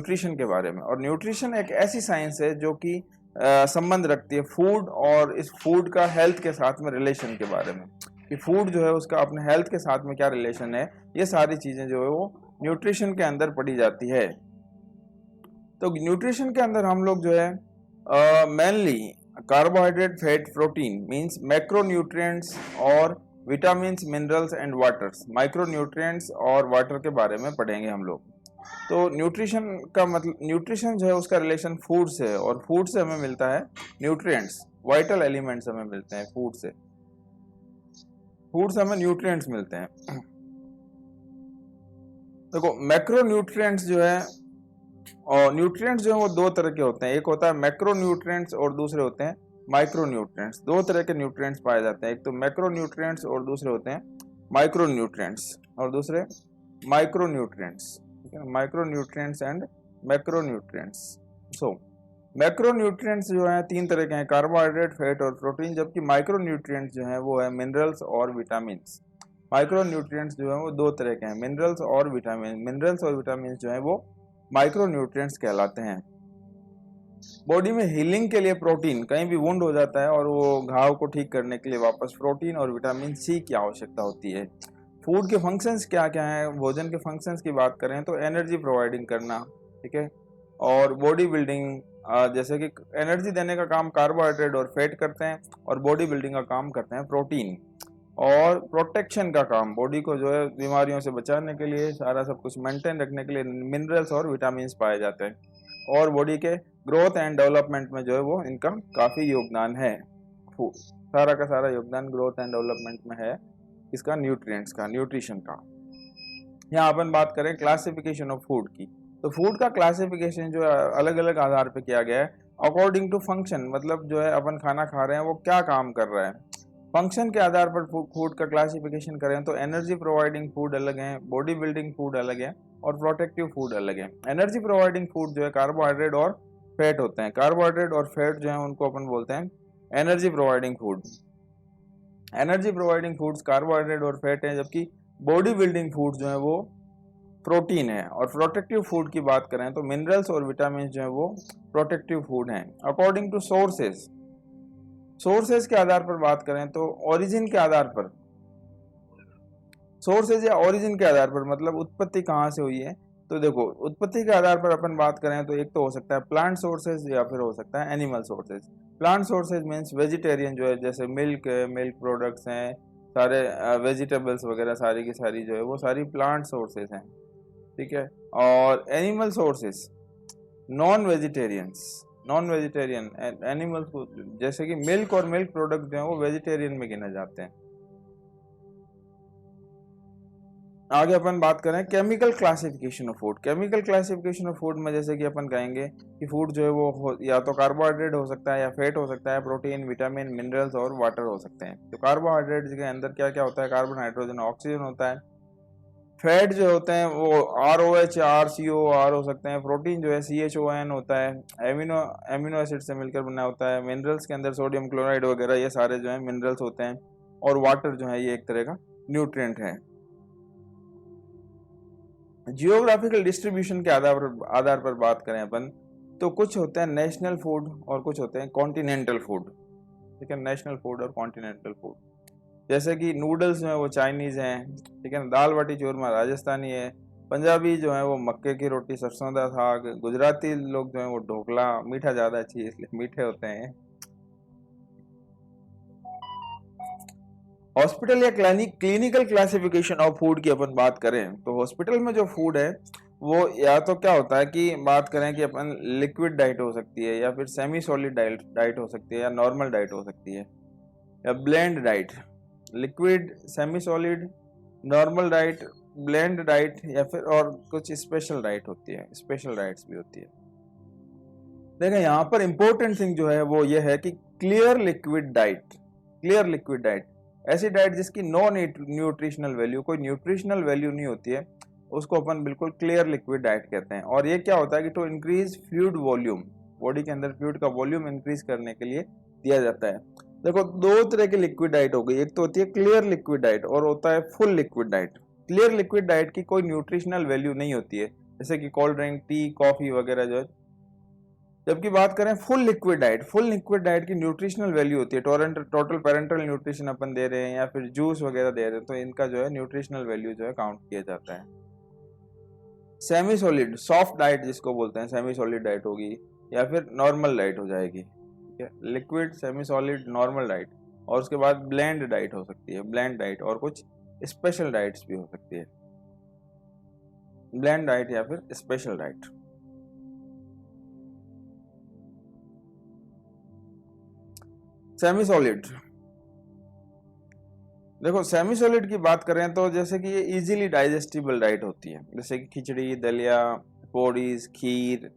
Nutrition के बारे में। और न्यूट्रिशन एक ऐसी साइंस है जो कि संबंध रखती है फूड और इस फूड का हेल्थ के साथ में रिलेशन के बारे में, कि फूड जो है उसका अपने हेल्थ के साथ में क्या रिलेशन है, ये सारी चीज़ें जो है वो न्यूट्रिशन के अंदर पढ़ी जाती है। तो न्यूट्रिशन के अंदर हम लोग जो है mainly carbohydrate, fat, protein means macronutrients और vitamins, minerals and waters, micronutrients और वाटर के बारे में पढ़ेंगे हम लोग। तो न्यूट्रिशन का मतलब, न्यूट्रिशन जो है उसका रिलेशन फूड से है और फूड से हमें मिलता है न्यूट्रिएंट्स, वाइटल एलिमेंट्स हमें मिलते हैं फूड से हमें न्यूट्रिएंट्स मिलते हैं। देखो मैक्रोन्यूट्रिएंट्स जो है, और न्यूट्रिएंट्स जो है वो दो तरह के होते हैं, एक होता है मैक्रोन्यूट्रिएंट्स और दूसरे होते हैं माइक्रोन्यूट्रिएंट्स। दो तरह के न्यूट्रिएंट्स पाए जाते हैं, एक तो मैक्रोन्यूट्रिएंट्स और दूसरे होते हैं माइक्रोन्यूट्रिएंट्स और दूसरे माइक्रोन्यूट्रिएंट्स, ठीक है, micronutrients and macronutrients. So macronutrients जो है तीन तरह के हैं, कार्बोहाइड्रेट, फैट और प्रोटीन, जबकि माइक्रोन्यूट्रिएंट्स जो है वो है मिनरल्स और विटामिन्स। माइक्रोन्यूट्रिएंट्स जो है वो दो तरह के हैं, मिनरल्स और विटामिन। मिनरल्स और विटामिन जो है वो माइक्रोन्यूट्रिएंट्स कहलाते हैं। बॉडी में हीलिंग के लिए प्रोटीन, कहीं भी वुंड हो जाता है और वो घाव को ठीक करने के लिए वापस प्रोटीन और विटामिन सी की आवश्यकता होती है। फूड के फंक्शंस क्या क्या हैं, भोजन के फंक्शंस की बात करें तो एनर्जी प्रोवाइडिंग करना, ठीक है, और बॉडी बिल्डिंग, जैसे कि एनर्जी देने का काम कार्बोहाइड्रेट और फैट करते हैं और बॉडी बिल्डिंग का काम करते हैं प्रोटीन, और प्रोटेक्शन का काम, बॉडी को जो है बीमारियों से बचाने के लिए, सारा सब कुछ मेंटेन रखने के लिए मिनरल्स और विटामिन्स पाए जाते हैं, और बॉडी के ग्रोथ एंड डेवलपमेंट में जो है वो इनका काफ़ी योगदान है। सारा का सारा योगदान ग्रोथ एंड डेवलपमेंट में है इसका, न्यूट्रिएंट्स का, न्यूट्रिशन का। यहाँ अपन बात करें क्लासिफिकेशन ऑफ फूड की, तो फूड का क्लासिफिकेशन जो है अलग अलग आधार पर किया गया है अकॉर्डिंग टू फंक्शन, मतलब जो है अपन खाना खा रहे हैं वो क्या काम कर रहा है, फंक्शन के आधार पर फूड का क्लासिफिकेशन करें तो एनर्जी प्रोवाइडिंग फूड अलग है, बॉडी बिल्डिंग फूड अलग है और प्रोटेक्टिव फूड अलग है। एनर्जी प्रोवाइडिंग फूड जो है कार्बोहाइड्रेट और फैट होते हैं, कार्बोहाइड्रेट और फैट जो है उनको अपन बोलते हैं energy providing food. Energy providing foods carbohydrate और फैट है, जबकि बॉडी बिल्डिंग फूड जो है वो प्रोटीन है। और प्रोटेक्टिव फूड की बात करें तो मिनरल्स और विटामिन जो है वो प्रोटेक्टिव फूड हैं। अकॉर्डिंग टू सोर्सेज के आधार पर बात करें तो ओरिजिन के आधार पर, सोर्सेज या ओरिजिन के आधार पर मतलब उत्पत्ति कहाँ से हुई है, तो देखो उत्पत्ति के आधार पर अपन बात करें तो एक तो हो सकता है प्लांट सोर्सेज या फिर हो सकता है animal sources. Plant sources means vegetarian जो है, जैसे मिल्क है, मिल्क प्रोडक्ट्स हैं, सारे वेजिटेबल्स वगैरह सारी की सारी जो है वो सारी प्लांट सोर्सेज हैं, ठीक है। और animal sources non vegetarian animals को, जैसे कि मिल्क और मिल्क प्रोडक्ट जो है वो वेजिटेरियन में गिने जाते हैं। आगे अपन बात करें chemical classification of food. Chemical classification of food में जैसे कि अपन कहेंगे कि फूड जो है वो या तो कार्बोहाइड्रेट हो सकता है या फैट हो सकता है, प्रोटीन, विटामिन, मिनरल्स और वाटर हो सकते हैं। तो कार्बोहाइड्रेट के अंदर क्या क्या होता है, कार्बन, हाइड्रोजन, ऑक्सीजन होता है। फैट जो होते हैं वो ROH या RCOR हो सकते हैं। प्रोटीन जो है CHON होता है, एमिनो एसिड से मिलकर बना होता है। मिनरल्स के अंदर सोडियम क्लोराइड वगैरह ये सारे जो है मिनरल्स होते हैं। और वाटर जो है ये एक तरह का न्यूट्रिएंट है। जियोग्राफिकल डिस्ट्रीब्यूशन के आधार पर बात करें अपन तो कुछ होते हैं नेशनल फूड और कुछ होते हैं कॉन्टिनेंटल फूड, ठीक है, नेशनल फूड और कॉन्टिनेंटल फूड। जैसे कि नूडल्स जो है वो चाइनीज़ हैं, ठीक है ना, दाल बाटी चूरमा राजस्थानी है, पंजाबी जो है वो मक्के की रोटी, सरसों का साग, गुजराती लोग जो है वो ढोकला, मीठा ज़्यादा अच्छी इसलिए मीठे होते हैं। हॉस्पिटल या क्लिनिकल क्लासिफिकेशन ऑफ फूड की अपन बात करें तो हॉस्पिटल में जो फूड है वो या तो क्या होता है कि बात करें कि अपन लिक्विड डाइट हो सकती है या फिर सेमी सॉलिड डाइट हो सकती है या नॉर्मल डाइट हो सकती है या blend diet, liquid, semi solid, normal diet, blend diet या फिर और कुछ स्पेशल डाइट होती है, स्पेशल डाइट्स भी होती है। देखिए यहाँ पर इंपॉर्टेंट थिंग जो है वो ये है कि क्लियर लिक्विड डाइट ऐसी डाइट जिसकी नो न्यूट्रिशनल वैल्यू, कोई न्यूट्रिशनल वैल्यू नहीं होती है, उसको अपन बिल्कुल क्लियर लिक्विड डाइट कहते हैं। और ये क्या होता है कि to increase fluid volume, body के अंदर फ्लूइड का वॉल्यूम इंक्रीज करने के लिए दिया जाता है। देखो दो तरह की लिक्विड डाइट हो गई, एक तो होती है क्लियर लिक्विड डाइट और होता है full liquid diet. Clear liquid diet की कोई न्यूट्रिशनल वैल्यू नहीं होती है, जैसे कि कोल्ड ड्रिंक, टी, कॉफी वगैरह जो है। जबकि बात करें full liquid diet, full liquid diet की न्यूट्रिशनल वैल्यू होती है, टोटल पेरेंटल न्यूट्रिशन अपन दे रहे हैं या फिर जूस वगैरह दे रहे हैं, तो इनका जो है न्यूट्रिशनल वैल्यू जो है काउंट किया जाता है। सेमी सॉलिड सॉफ्ट डाइट जिसको बोलते हैं, सेमी सॉलिड डाइट होगी या फिर नॉर्मल डाइट हो जाएगी, ठीक है। Liquid, semi solid, normal diet, और उसके बाद ब्लेंड डाइट हो सकती है, ब्लेंड डाइट, और कुछ स्पेशल डाइट्स भी हो सकती है, ब्लेंड डाइट या फिर स्पेशल डाइट। सेमी सॉलिड, देखो सेमी सॉलिड की बात करें तो जैसे कि ये इजीली डाइजेस्टिबल डाइट होती है, जैसे कि खिचड़ी, दलिया, पोडीज, खीर,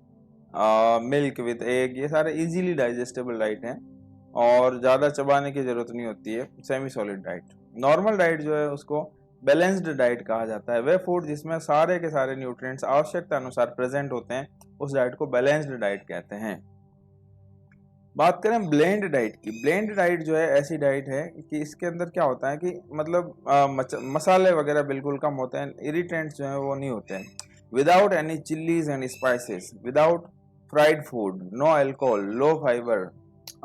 मिल्क विद एग, ये सारे इजीली डाइजेस्टेबल डाइट हैं और ज़्यादा चबाने की ज़रूरत नहीं होती है, semi solid diet. Normal diet जो है उसको बैलेंस्ड डाइट कहा जाता है, वह फूड जिसमें सारे के सारे न्यूट्रिएंट्स आवश्यकता अनुसार प्रेजेंट होते हैं, उस डाइट को बैलेंस्ड डाइट कहते हैं। बात करें ब्लेंड डाइट की, ब्लेंड डाइट जो है ऐसी डाइट है कि इसके अंदर क्या होता है कि मतलब मसाले वगैरह बिल्कुल कम होते हैं, इरिटेंट्स जो है वो नहीं होते हैं, without any chillies and spices, without fried food, no alcohol, low fibre,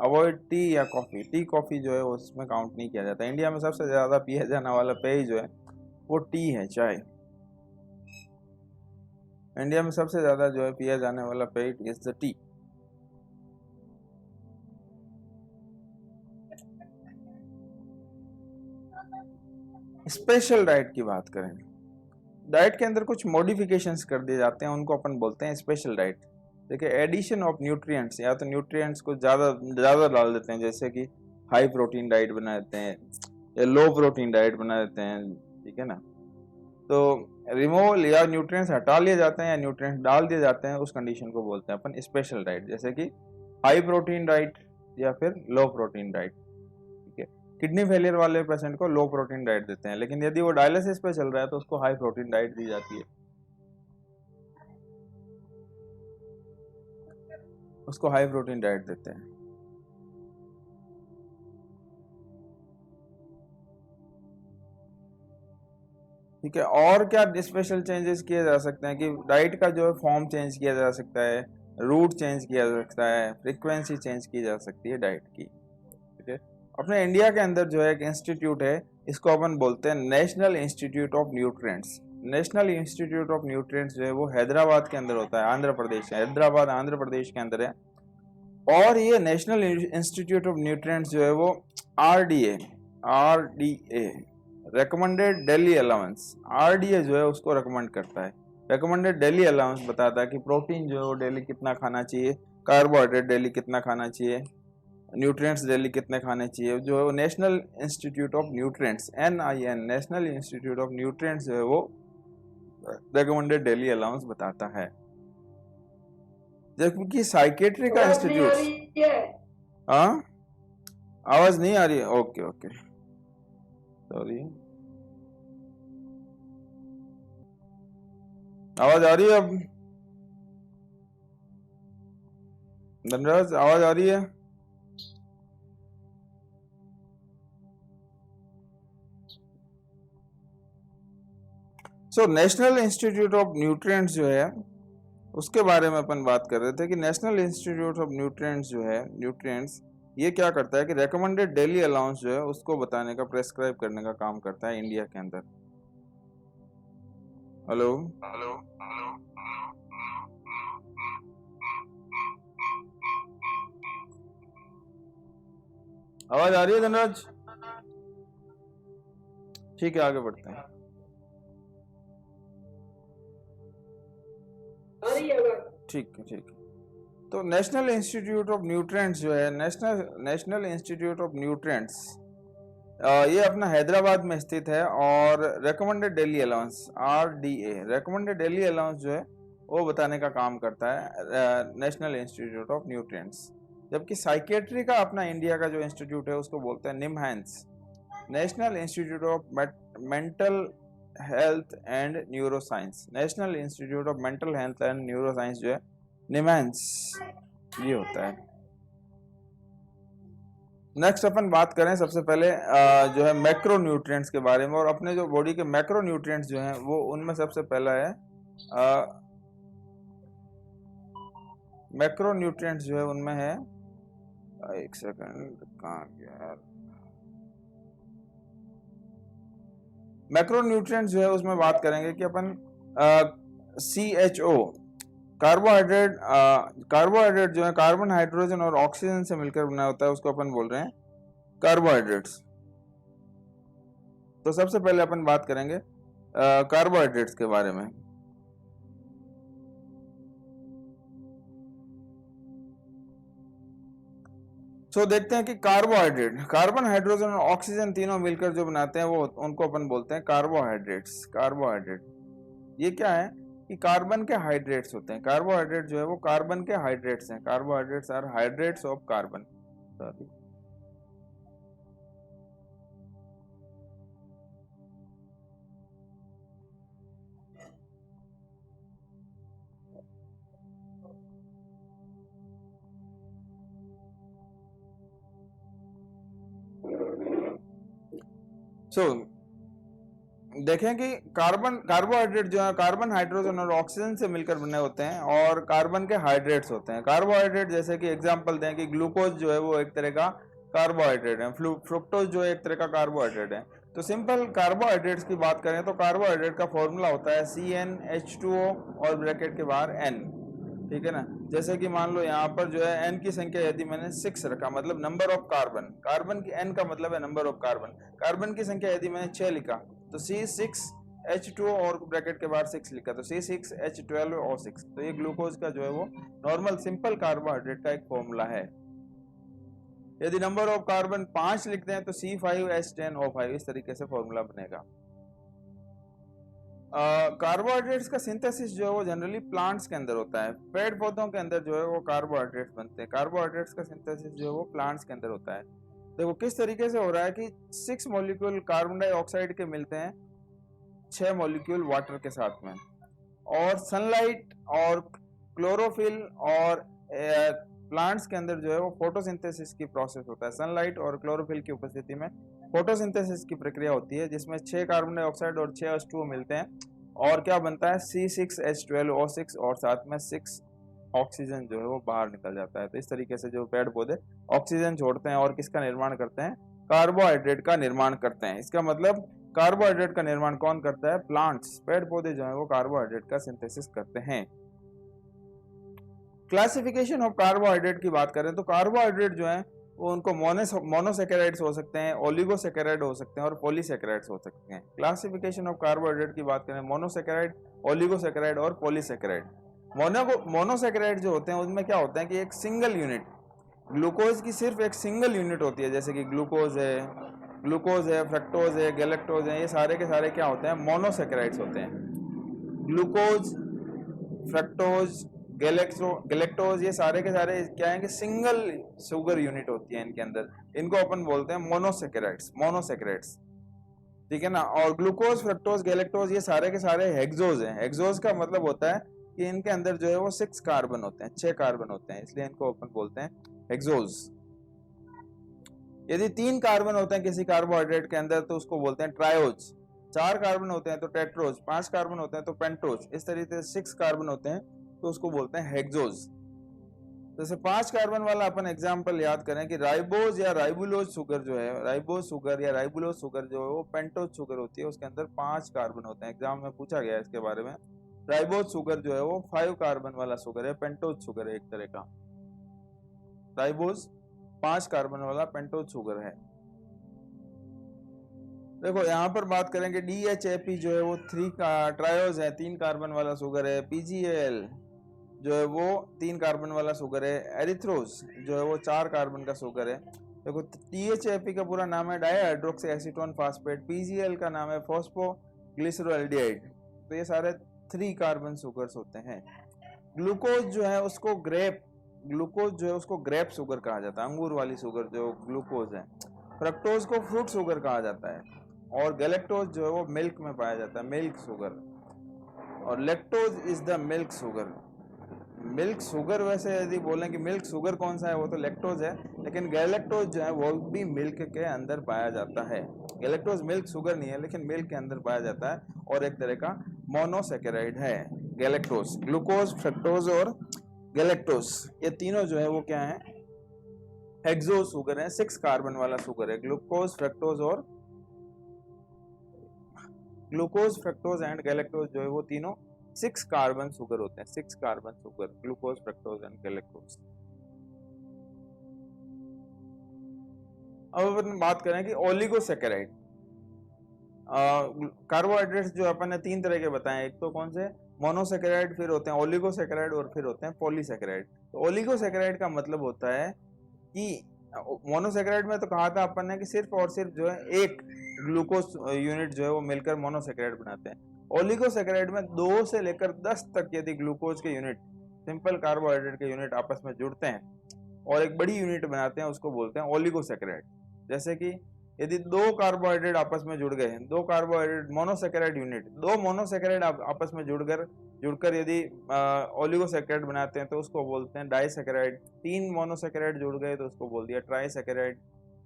avoid tea या कॉफ़ी। टी कॉफ़ी जो है वो उसमें काउंट नहीं किया जाता। इंडिया में सबसे ज़्यादा पिया जाने वाला पेय जो है वो टी है, चाय। इंडिया में सबसे ज़्यादा जो है पिया जाने वाला पेय is the T. Special diet की बात करें, डाइट के अंदर कुछ मॉडिफिकेशंस कर दिए जाते हैं, उनको अपन बोलते हैं स्पेशल डाइट। देखिए, एडिशन ऑफ न्यूट्रिएंट्स, या तो न्यूट्रिएंट्स को ज़्यादा डाल देते हैं, जैसे कि हाई प्रोटीन डाइट बना देते हैं या लो प्रोटीन डाइट बना देते हैं, ठीक है ना। तो रिमूवल या न्यूट्रिएंट्स हटा लिए जाते हैं या न्यूट्रिएंट्स डाल दिए जाते हैं, उस कंडीशन को बोलते हैं अपन स्पेशल डाइट, जैसे कि हाई प्रोटीन डाइट या फिर लो प्रोटीन डाइट। किडनी फेलियर वाले पेशेंट को लो प्रोटीन डाइट देते हैं, लेकिन यदि वो डायलिसिस पे चल रहा है तो उसको हाई प्रोटीन डाइट दी जाती है, उसको हाई प्रोटीन डाइट देते हैं। ठीक है, और क्या स्पेशल चेंजेस किए जा सकते हैं कि डाइट का जो है फॉर्म चेंज किया जा सकता है, रूट चेंज किया जा सकता है, फ्रीक्वेंसी चेंज की जा सकती है डाइट की। ठीक है, अपने इंडिया के अंदर जो है एक इंस्टीट्यूट है, इसको अपन बोलते हैं national institute of nutrients. National institute of nutrients जो है वो हैदराबाद के अंदर होता है, आंध्र प्रदेश, हैदराबाद आंध्र प्रदेश के अंदर है। और ये नेशनल इंस्टीट्यूट ऑफ न्यूट्रिएंट्स जो है वो RDA recommended daily allowance, RDA जो है उसको रेकमेंड करता है, रेकमेंडेड डेली अलाउंस बताता है कि प्रोटीन जो है वो डेली कितना खाना चाहिए, कार्बोहाइड्रेट डेली कितना खाना चाहिए, न्यूट्रिएंट्स डेली कितने खाने चाहिए, जो है national institute of nutrients NIN national institute of nutrients जो है वो रेकमेंडेड डेली अलाउंस बताता है। जबकि साइकेट्री का इंस्टीट्यूट, हाँ आवाज नहीं आ रही है, ओके ओके सॉरी, आवाज आ रही है अब? धनराज आवाज आ रही है? So national institute of nutrients जो है उसके बारे में अपन बात कर रहे थे कि नेशनल इंस्टीट्यूट ऑफ न्यूट्रिएंट्स जो है, न्यूट्रिएंट्स ये क्या करता है कि रेकमेंडेड डेली अलाउंस जो है उसको बताने का, प्रेस्क्राइब करने का काम करता है इंडिया के अंदर। हेलो हेलो, आवाज आ रही है धनराज? ठीक है, आगे बढ़ते हैं। ठीक है ठीक है, तो नेशनल इंस्टीट्यूट ऑफ न्यूट्रिएंट्स जो है, नेशनल इंस्टीट्यूट ऑफ न्यूट्रिएंट्स ये अपना हैदराबाद में स्थित है, और recommended daily allowance RDA recommended daily allowance जो है वो बताने का काम करता है नेशनल इंस्टीट्यूट ऑफ न्यूट्रिएंट्स। जबकि साइकेट्री का अपना इंडिया का जो इंस्टीट्यूट है उसको बोलते हैं NIMHANS national institute of mental health and neuro science, national institute of mental health and neuro science जो है NIMHANS ये होता है। नेक्स्ट अपन बात करें सबसे पहले जो है मैक्रो न्यूट्रिएंट्स के बारे में, और अपने जो बॉडी के मैक्रो न्यूट्रिएंट्स जो हैं वो उनमें सबसे पहला है मैक्रोन्यूट्रिएंट्स जो है उनमें है, एक सेकंड कहाँ गया यार, मैक्रोन्यूट्रिएंट्स जो है उसमें बात करेंगे कि अपन CHO कार्बोहाइड्रेट, कार्बोहाइड्रेट जो है कार्बन, हाइड्रोजन और ऑक्सीजन से मिलकर बना होता है, उसको अपन बोल रहे हैं कार्बोहाइड्रेट्स। तो सबसे पहले अपन बात करेंगे कार्बोहाइड्रेट्स के बारे में। तो देखते हैं कि कार्बोहाइड्रेट, कार्बन, हाइड्रोजन और ऑक्सीजन तीनों मिलकर जो बनाते हैं वो उनको अपन बोलते हैं कार्बोहाइड्रेट्स। कार्बोहाइड्रेट ये क्या है कि कार्बन के हाइड्रेट्स होते हैं। कार्बोहाइड्रेट जो है वो कार्बन के हाइड्रेट्स हैं। Carbohydrates are hydrates of carbon. देखें कि कार्बोहाइड्रेट जो है कार्बन, हाइड्रोजन और ऑक्सीजन से मिलकर बने होते हैं और कार्बन के हाइड्रेट्स होते हैं। कार्बोहाइड्रेट जैसे कि एग्जांपल दें कि ग्लूकोज जो है वो एक तरह का कार्बोहाइड्रेट है, फ्रुक्टोज जो है एक तरह का कार्बोहाइड्रेट है। तो सिंपल कार्बोहाइड्रेट्स की बात करें तो कार्बोहाइड्रेट का फॉर्मूला होता है CnH2O और ब्रैकेट के बाहर N, ठीक है ना। जैसे कि मान लो यहाँ पर जो है N की संख्या यदि मैंने 6 रखा, मतलब नंबर ऑफ कार्बन, कार्बन की N का मतलब है नंबर ऑफ कार्बन, कार्बन की संख्या यदि मैंने 6 लिखा तो C6H2O और ब्रैकेट के बाहर 6 लिखा तो C6H12O6। तो ये ग्लूकोज का जो है वो नॉर्मल सिंपल कार्बोहाइड्रेट का एक फॉर्मूला है। यदि नंबर ऑफ कार्बन 5 लिखते हैं तो C5H10O5, इस तरीके से फॉर्मूला बनेगा। कार्बोहाइड्रेट्स का सिंथेसिस जो है वो जनरली प्लांट्स के अंदर होता है। पेड़ पौधों के अंदर जो है वो कार्बोहाइड्रेट्स बनते हैं। कार्बोहाइड्रेट्स का सिंथेसिस जो है वो प्लांट्स के अंदर होता है। देखो किस तरीके से हो रहा है कि 6 मॉलिक्यूल कार्बन डाइऑक्साइड के मिलते हैं 6 मॉलिक्यूल वाटर के साथ में, और सनलाइट और क्लोरोफिल और प्लांट्स के अंदर जो है वो फोटोसिंथेसिस की प्रोसेस होता है। सनलाइट और क्लोरोफिल की उपस्थिति में फोटोसिंथेसिस की प्रक्रिया होती है जिसमें 6 कार्बन डाइऑक्साइड और 6 H2O मिलते हैं और क्या बनता है C6H12O6 और साथ में 6 ऑक्सीजन जो है वो बाहर निकल जाता है। तो इस तरीके से जो पेड़ पौधे ऑक्सीजन छोड़ते हैं और किसका निर्माण करते हैं, कार्बोहाइड्रेट का निर्माण करते हैं। इसका मतलब कार्बोहाइड्रेट का निर्माण कौन करता है, प्लांट्स, पेड़ पौधे जो है वो कार्बोहाइड्रेट का सिंथेसिस करते हैं। क्लासिफिकेशन ऑफ कार्बोहाइड्रेट की बात करें तो कार्बोहाइड्रेट जो है वो उनको मोनोसेकेराइड्स हो सकते हैं, ओलिगोसेकेराइड हो सकते हैं और पॉलीसेकेराइड्स हो सकते हैं। क्लासिफिकेशन ऑफ कार्बोहाइड्रेट की बात करें, मोनोसेकेराइड, ओलिगोसेकेराइड और पॉलीसेकेराइड। मोनोसेकेराइड जो होते हैं उनमें क्या होता है कि एक सिंगल यूनिट, ग्लूकोज की सिर्फ एक सिंगल यूनिट होती है, जैसे कि ग्लूकोज है, फ्रक्टोज है, गैलेक्टोज है, ये सारे के सारे क्या होते हैं, मोनोसेकेराइड्स होते हैं। ग्लूकोज, फ्रक्टोज, गैलेक्टोज ये सारे के सारे क्या है कि सिंगल शुगर यूनिट होती है इनके अंदर, इनको अपन बोलते हैं मोनोसेकेराइड्स, ठीक है ना। और ग्लूकोज, फ्रक्टोज, गैलेक्टोज ये सारे के सारे हेक्सोज हैं। हेक्सोज का मतलब होता है कि इनके अंदर जो है वो 6 कार्बन होते हैं, 6 कार्बन होते हैं, इसलिए इनको अपन बोलते हैं हेक्सोज। यदि 3 कार्बन होते हैं किसी कार्बोहाइड्रेट के अंदर तो उसको बोलते हैं ट्रायोज, 4 कार्बन होते हैं तो टेट्रोज, 5 कार्बन होते हैं तो पेंटोज, इस तरीके से 6 कार्बन होते हैं तो उसको बोलते हैं हेक्सोज। जैसे 5 कार्बन वाला अपन एग्जांपल याद करें कि राइबोज या राइबुलोज शुगर जो है, राइबोज शुगर या राइबुलोज शुगर जो है वो पेंटोज शुगर होती है, उसके अंदर 5 कार्बन होते हैं। एग्जाम में पूछा गया है इसके बारे में। राइबोज शुगर जो है वो 5 कार्बन वाला शुगर है, पेंटोज शुगर है एक तरह का। राइबोज 5 कार्बन वाला पेंटोज शुगर है। देखो यहाँ पर बात करेंगे DHAP जो है वो 3 ट्रायोज है, 3 कार्बन वाला शुगर है। PGAL जो है वो 3 कार्बन वाला शुगर है। एरिथ्रोज जो है वो 4 कार्बन का शुगर है। देखो THAP का पूरा नाम है डाइहाइड्रोक्सी एसीटोन फास्फेट, PGAL का नाम है फॉस्फोग्लिसरोल्डिहाइड। तो ये सारे 3 कार्बन शुगर्स होते हैं। ग्लूकोज जो है उसको ग्रेप शुगर कहा जाता है, अंगूर वाली शुगर जो ग्लूकोज है। फ्रक्टोज को फ्रूट शुगर कहा जाता है और गैलेक्टोज जो है वो मिल्क में पाया जाता है, मिल्क शुगर। और lactose is the milk sugar. Milk sugar वैसे यदि बोलें कि मिल्क शुगर कौन सा है वो तो लैक्टोज है, लेकिन गैलेक्टोज जो है वो भी मिल्क के अंदर पाया जाता है। गैलेक्टोज मिल्क शुगर नहीं है लेकिन मिल्क के अंदर पाया जाता है और एक तरह का मोनोसेकेराइड है गैलेक्टोज। ग्लूकोज, फ्रक्टोज और गैलेक्टोज, ये तीनों जो है वो क्या है, हेक्सो शुगर है, 6 कार्बन वाला शुगर है। ग्लूकोज फ्रक्टोज एंड गैलेक्टोज जो है वो तीनों 6 कार्बन शुगर होते हैं, 6 carbon sugar, glucose fructose and galactose. अब अपन बात करें कि ओलिगोसैकेराइड, कार्बोहाइड्रेट्स जो अपन ने 3 तरह के बताए, एक तो कौन से, मोनोसैकेराइड, फिर होते हैं ओलिगोसैकेराइड और फिर होते हैं पॉलीसैकेराइड। तो ओलिगोसैकेराइड का मतलब होता है कि मोनोसैकेराइड में तो कहा था अपन ने कि सिर्फ और सिर्फ जो है एक ग्लूकोज यूनिट जो है वो मिलकर मोनोसैकेराइड बनाते हैं। ओलिगोसैकेराइड में 2 से लेकर 10 तक यदि ग्लूकोज के यूनिट, सिंपल कार्बोहाइड्रेट के यूनिट आपस में जुड़ते हैं और एक बड़ी यूनिट बनाते हैं, उसको बोलते हैं ओलिगोसैकेराइड। जैसे कि यदि 2 कार्बोहाइड्रेट आपस में जुड़ गए, 2 कार्बोहाइड्रेट मोनोसैकेराइड यूनिट, 2 मोनोसैकेराइड आपस में जुड़कर यदि ओलिगोसैकेराइड बनाते हैं तो उसको बोलते हैं डाइसैकेराइड। 3 मोनोसैकेराइड जुड़ गए तो उसको बोल दिया ट्राइसैकेराइड।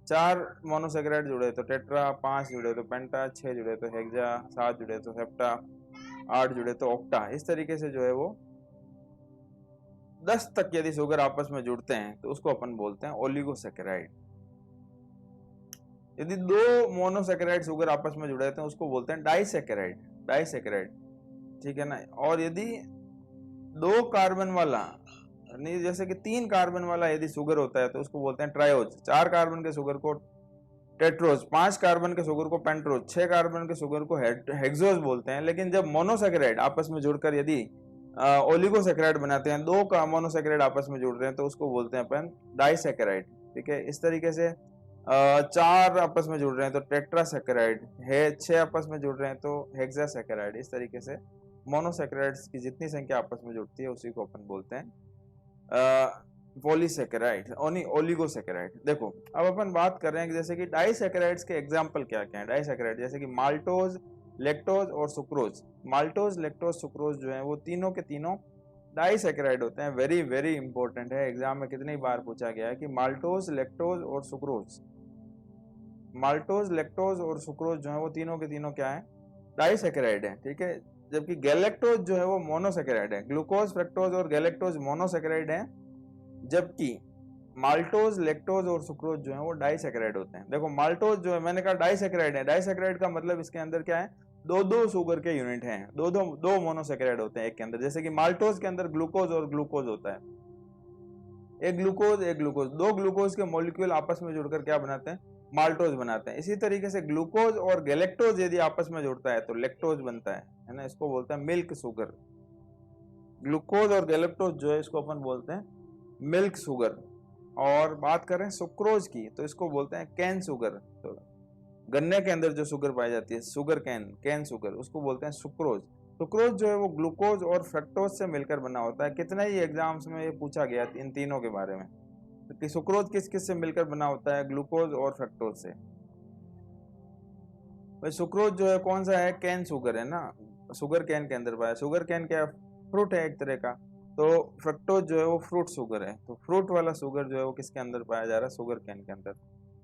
4 मोनोसैकेराइड जुड़े तो टेट्रा, 5 जुड़े तो पेंटा, 6 जुड़े तो हेक्सा, 7 जुड़े तो सेप्टा, 8 जुड़े तो ऑक्टा। इस तरीके से जो है वो 10 तक यदि शुगर आपस में जुड़ते हैं तो उसको अपन बोलते हैं ओलिगोसैकेराइड। यदि 2 मोनोसैकेराइड शुगर आपस में जुड़े थे उसको बोलते हैं डाइसैकेराइड, ठीक है ना। और यदि 2 कार्बन वाला, नहीं जैसे कि 3 कार्बन वाला यदि शुगर होता है तो उसको बोलते हैं ट्रायोज। 4 कार्बन के शुगर को टेट्रोज, 5 कार्बन के शुगर को पेंट्रोज, 6 कार्बन के शुगर को हेक्सोज बोलते हैं। लेकिन जब मोनोसैकेराइड आपस में जुड़कर यदि ओलिगोसैकेराइड बनाते हैं, 2 मोनोसैकेराइड आपस में जुड़ रहे हैं तो उसको बोलते हैं अपन डाइसैकेराइड, ठीक है। इस तरीके से 4 आपस में जुड़ रहे हैं तो टेट्रासैकेराइड है, 6 आपस में जुड़ रहे हैं तो हेक्सासैकेराइड। इस तरीके से मोनोसैकेराइड्स की जितनी संख्या आपस में जुड़ती है उसी को अपन बोलते हैं पॉलीसैकेराइड, ओलिगोसैकेराइड। देखो अब अपन बात कर रहे हैं कि जैसे कि डाइसैकेराइड्स के एग्जाम्पल क्या क्या है। डाइसैकेराइड जैसे कि माल्टोज, लैक्टोज और सुक्रोज। माल्टोज, लैक्टोज, सुक्रोज जो है वो तीनों के तीनों डाइसैकेराइड होते हैं। वेरी वेरी इंपॉर्टेंट है, एग्जाम में कितनी बार पूछा गया है कि माल्टोज, लैक्टोज और सुक्रोज, माल्टोज, लैक्टोज और सुक्रोज जो है वो तीनों के तीनों क्या है, डाइसैकेराइड है, ठीक है। जबकि गैलेक्टोज जो है वो मोनोसैकेराइड है। ग्लूकोज, फ्रक्टोज और गैलेक्टोज मोनोसैकेराइड है, जबकि माल्टोज, लैक्टोज और सुक्रोज जो है वो डाइसैकेराइड होते हैं। देखो माल्टोज जो है मैंने कहा डाइसैकेराइड है, डाइसैकेराइड का मतलब इसके अंदर क्या है, 2 शुगर के यूनिट हैं, 2 मोनोसैकेराइड होते हैं एक के अंदर। जैसे कि माल्टोज के अंदर ग्लूकोज और ग्लूकोज होता है, एक ग्लूकोज 2 ग्लूकोज के मॉलिक्यूल आपस में जुड़कर क्या बनाते हैं, माल्टोज बनाते हैं। इसी तरीके से ग्लूकोज और गैलेक्टोज यदि आपस में जुड़ता है तो लैक्टोज बनता है ना, इसको बोलते हैं मिल्क शुगर। ग्लूकोज और गैलेक्टोज जो है इसको अपन बोलते हैं मिल्क शुगर। और बात करें सुक्रोज की तो इसको बोलते हैं कैन शुगर। तो गन्ने के अंदर जो शुगर पाई जाती है, शुगर कैन शुगर, उसको बोलते हैं सुक्रोज। सुक्रोज जो है वो ग्लूकोज और फ्रक्टोज से मिलकर बना होता है। कितने ही एग्जाम्स में ये पूछा गया इन तीनों के बारे में कि सुक्रोज किस किस से मिलकर बना होता है, ग्लूकोज और फ्रक्टोज से। भाई सुक्रोज जो है कौन सा है, कैन शुगर है ना, शुगर कैन के अंदर पाया। शुगर कैन क्या, फ्रूट है एक तरह का। तो फ्रक्टोज जो है वो फ्रूट शुगर है, तो फ्रूट वाला शुगर जो है वो किसके अंदर पाया जा रहा है, शुगर कैन के अंदर।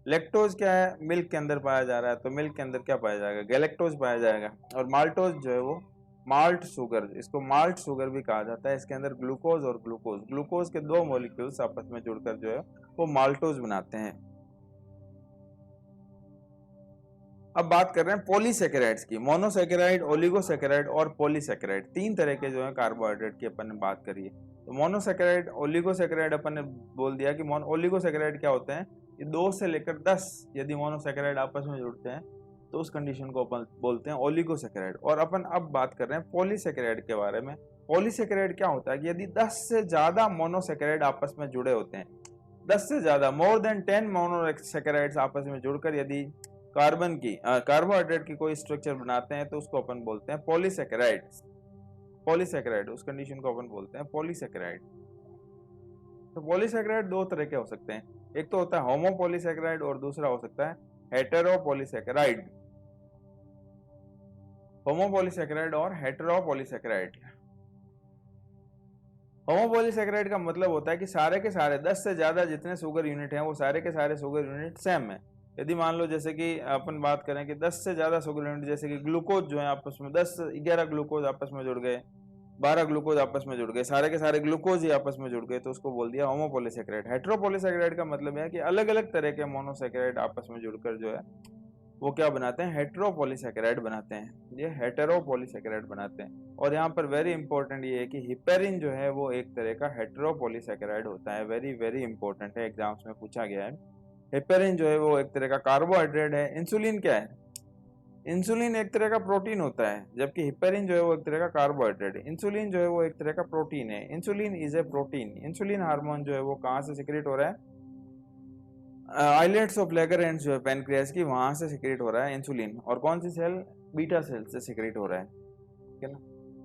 लैक्टोज क्या है, मिल्क के अंदर पाया जा रहा है, तो मिल्क के अंदर क्या पाया जाएगा, गैलेक्टोज पाया जाएगा। और माल्टोज जो है वो माल्ट शुगर, इसको माल्ट शुगर भी कहा जाता है। इसके अंदर ग्लूकोज और ग्लूकोज के 2 मॉलिक्यूल्स आपस में जुड़कर जो है वो माल्टोज बनाते हैं। अब बात कर रहे हैं पॉलीसैकेराइड्स की। मोनोसैकेराइड, ओलिगोसैकेराइड और पॉलीसैकेराइड, 3 तरह के जो है कार्बोहाइड्रेट की अपन ने बात करी है। तो मोनोसैकेराइड, ओलिगोसैकेराइड अपन ने बोल दिया कि ओलिगोसैकेराइड क्या होते हैं, ये 2 से लेकर 10 यदि मोनोसैकेराइड आपस में जुड़ते हैं तो उस कंडीशन को अपन बोलते हैं ओलिगोसैकेराइड। और अपन अब बात कर रहे हैं पॉलीसैकेराइड के बारे में। पॉलीसैकेराइड क्या होता है कि यदि 10 से ज्यादा मोनोसैकेराइड आपस में जुड़े होते हैं, 10 से ज्यादा, मोर देन 10 मोनोसैकेराइड्स आपस में जुड़कर यदि कार्बन की कार्बोहाइड्रेट की कोई स्ट्रक्चर बनाते हैं तो उसको अपन बोलते हैं पॉलीसैकेराइड। पॉलीसैकेराइड, उस कंडीशन को अपन बोलते हैं पॉलीसैकेराइड। तो पॉलीसैकेराइड 2 तरह के हो सकते हैं, एक तो होता है होमोपॉलीसैकेराइड और दूसरा हो सकता है हेटेरोपॉलीसैकेराइड। होमोपॉलीसैकेराइड और हेटेरोपॉलीसैकेराइड। होमोपॉलीसैकेराइड का मतलब होता है कि सारे के सारे 10 से ज्यादा जितने शुगर यूनिट हैं वो सारे के सारे शुगर यूनिट सेम है। यदि मान लो जैसे कि अपन बात करें कि 10 से ज्यादा शुगर यूनिट, जैसे कि ग्लूकोज जो है आपस में 10-11 ग्लूकोज आपस में जुड़ गए, 12 ग्लूकोज आपस में जुड़ गए, सारे के सारे ग्लूकोज ही आपस में जुड़ गए, तो उसको बोल दिया होमोपॉलीसेकेराइड। हेटेरोपॉलीसेकेराइड का मतलब है कि अलग अलग तरह के मोनोसेकेराइड आपस में जुड़कर जो है वो क्या बनाते हैं, हेटेरोपॉलीसेकेराइड बनाते हैं, ये हेटेरोपॉलीसेकेराइड बनाते हैं। और यहाँ पर वेरी इंपॉर्टेंट ये है कि हिपेरिन जो है वो एक तरह का हेटेरोपॉलीसेकेराइड होता है, वेरी वेरी इंपॉर्टेंट है, एग्जाम्स में पूछा गया है। हेपेरिन जो है वो एक तरह का कार्बोहाइड्रेट है। इंसुलिन क्या है, इंसुलिन एक तरह का प्रोटीन होता है, जबकि हिपेरिन जो है वो एक तरह का कार्बोहाइड्रेट है। इंसुलिन जो है वो एक तरह का प्रोटीन है, insulin is a protein. Insulin hormone जो है वो कहाँ से सिक्रेट हो रहा है, आइलेट्स ऑफ लैगरहैंस जो है पैनक्रियास की, वहां से सिक्रेट हो रहा है इंसुलिन। और कौन सी सेल, बीटा सेल से सिक्रेट हो रहा है, ठीक है ना।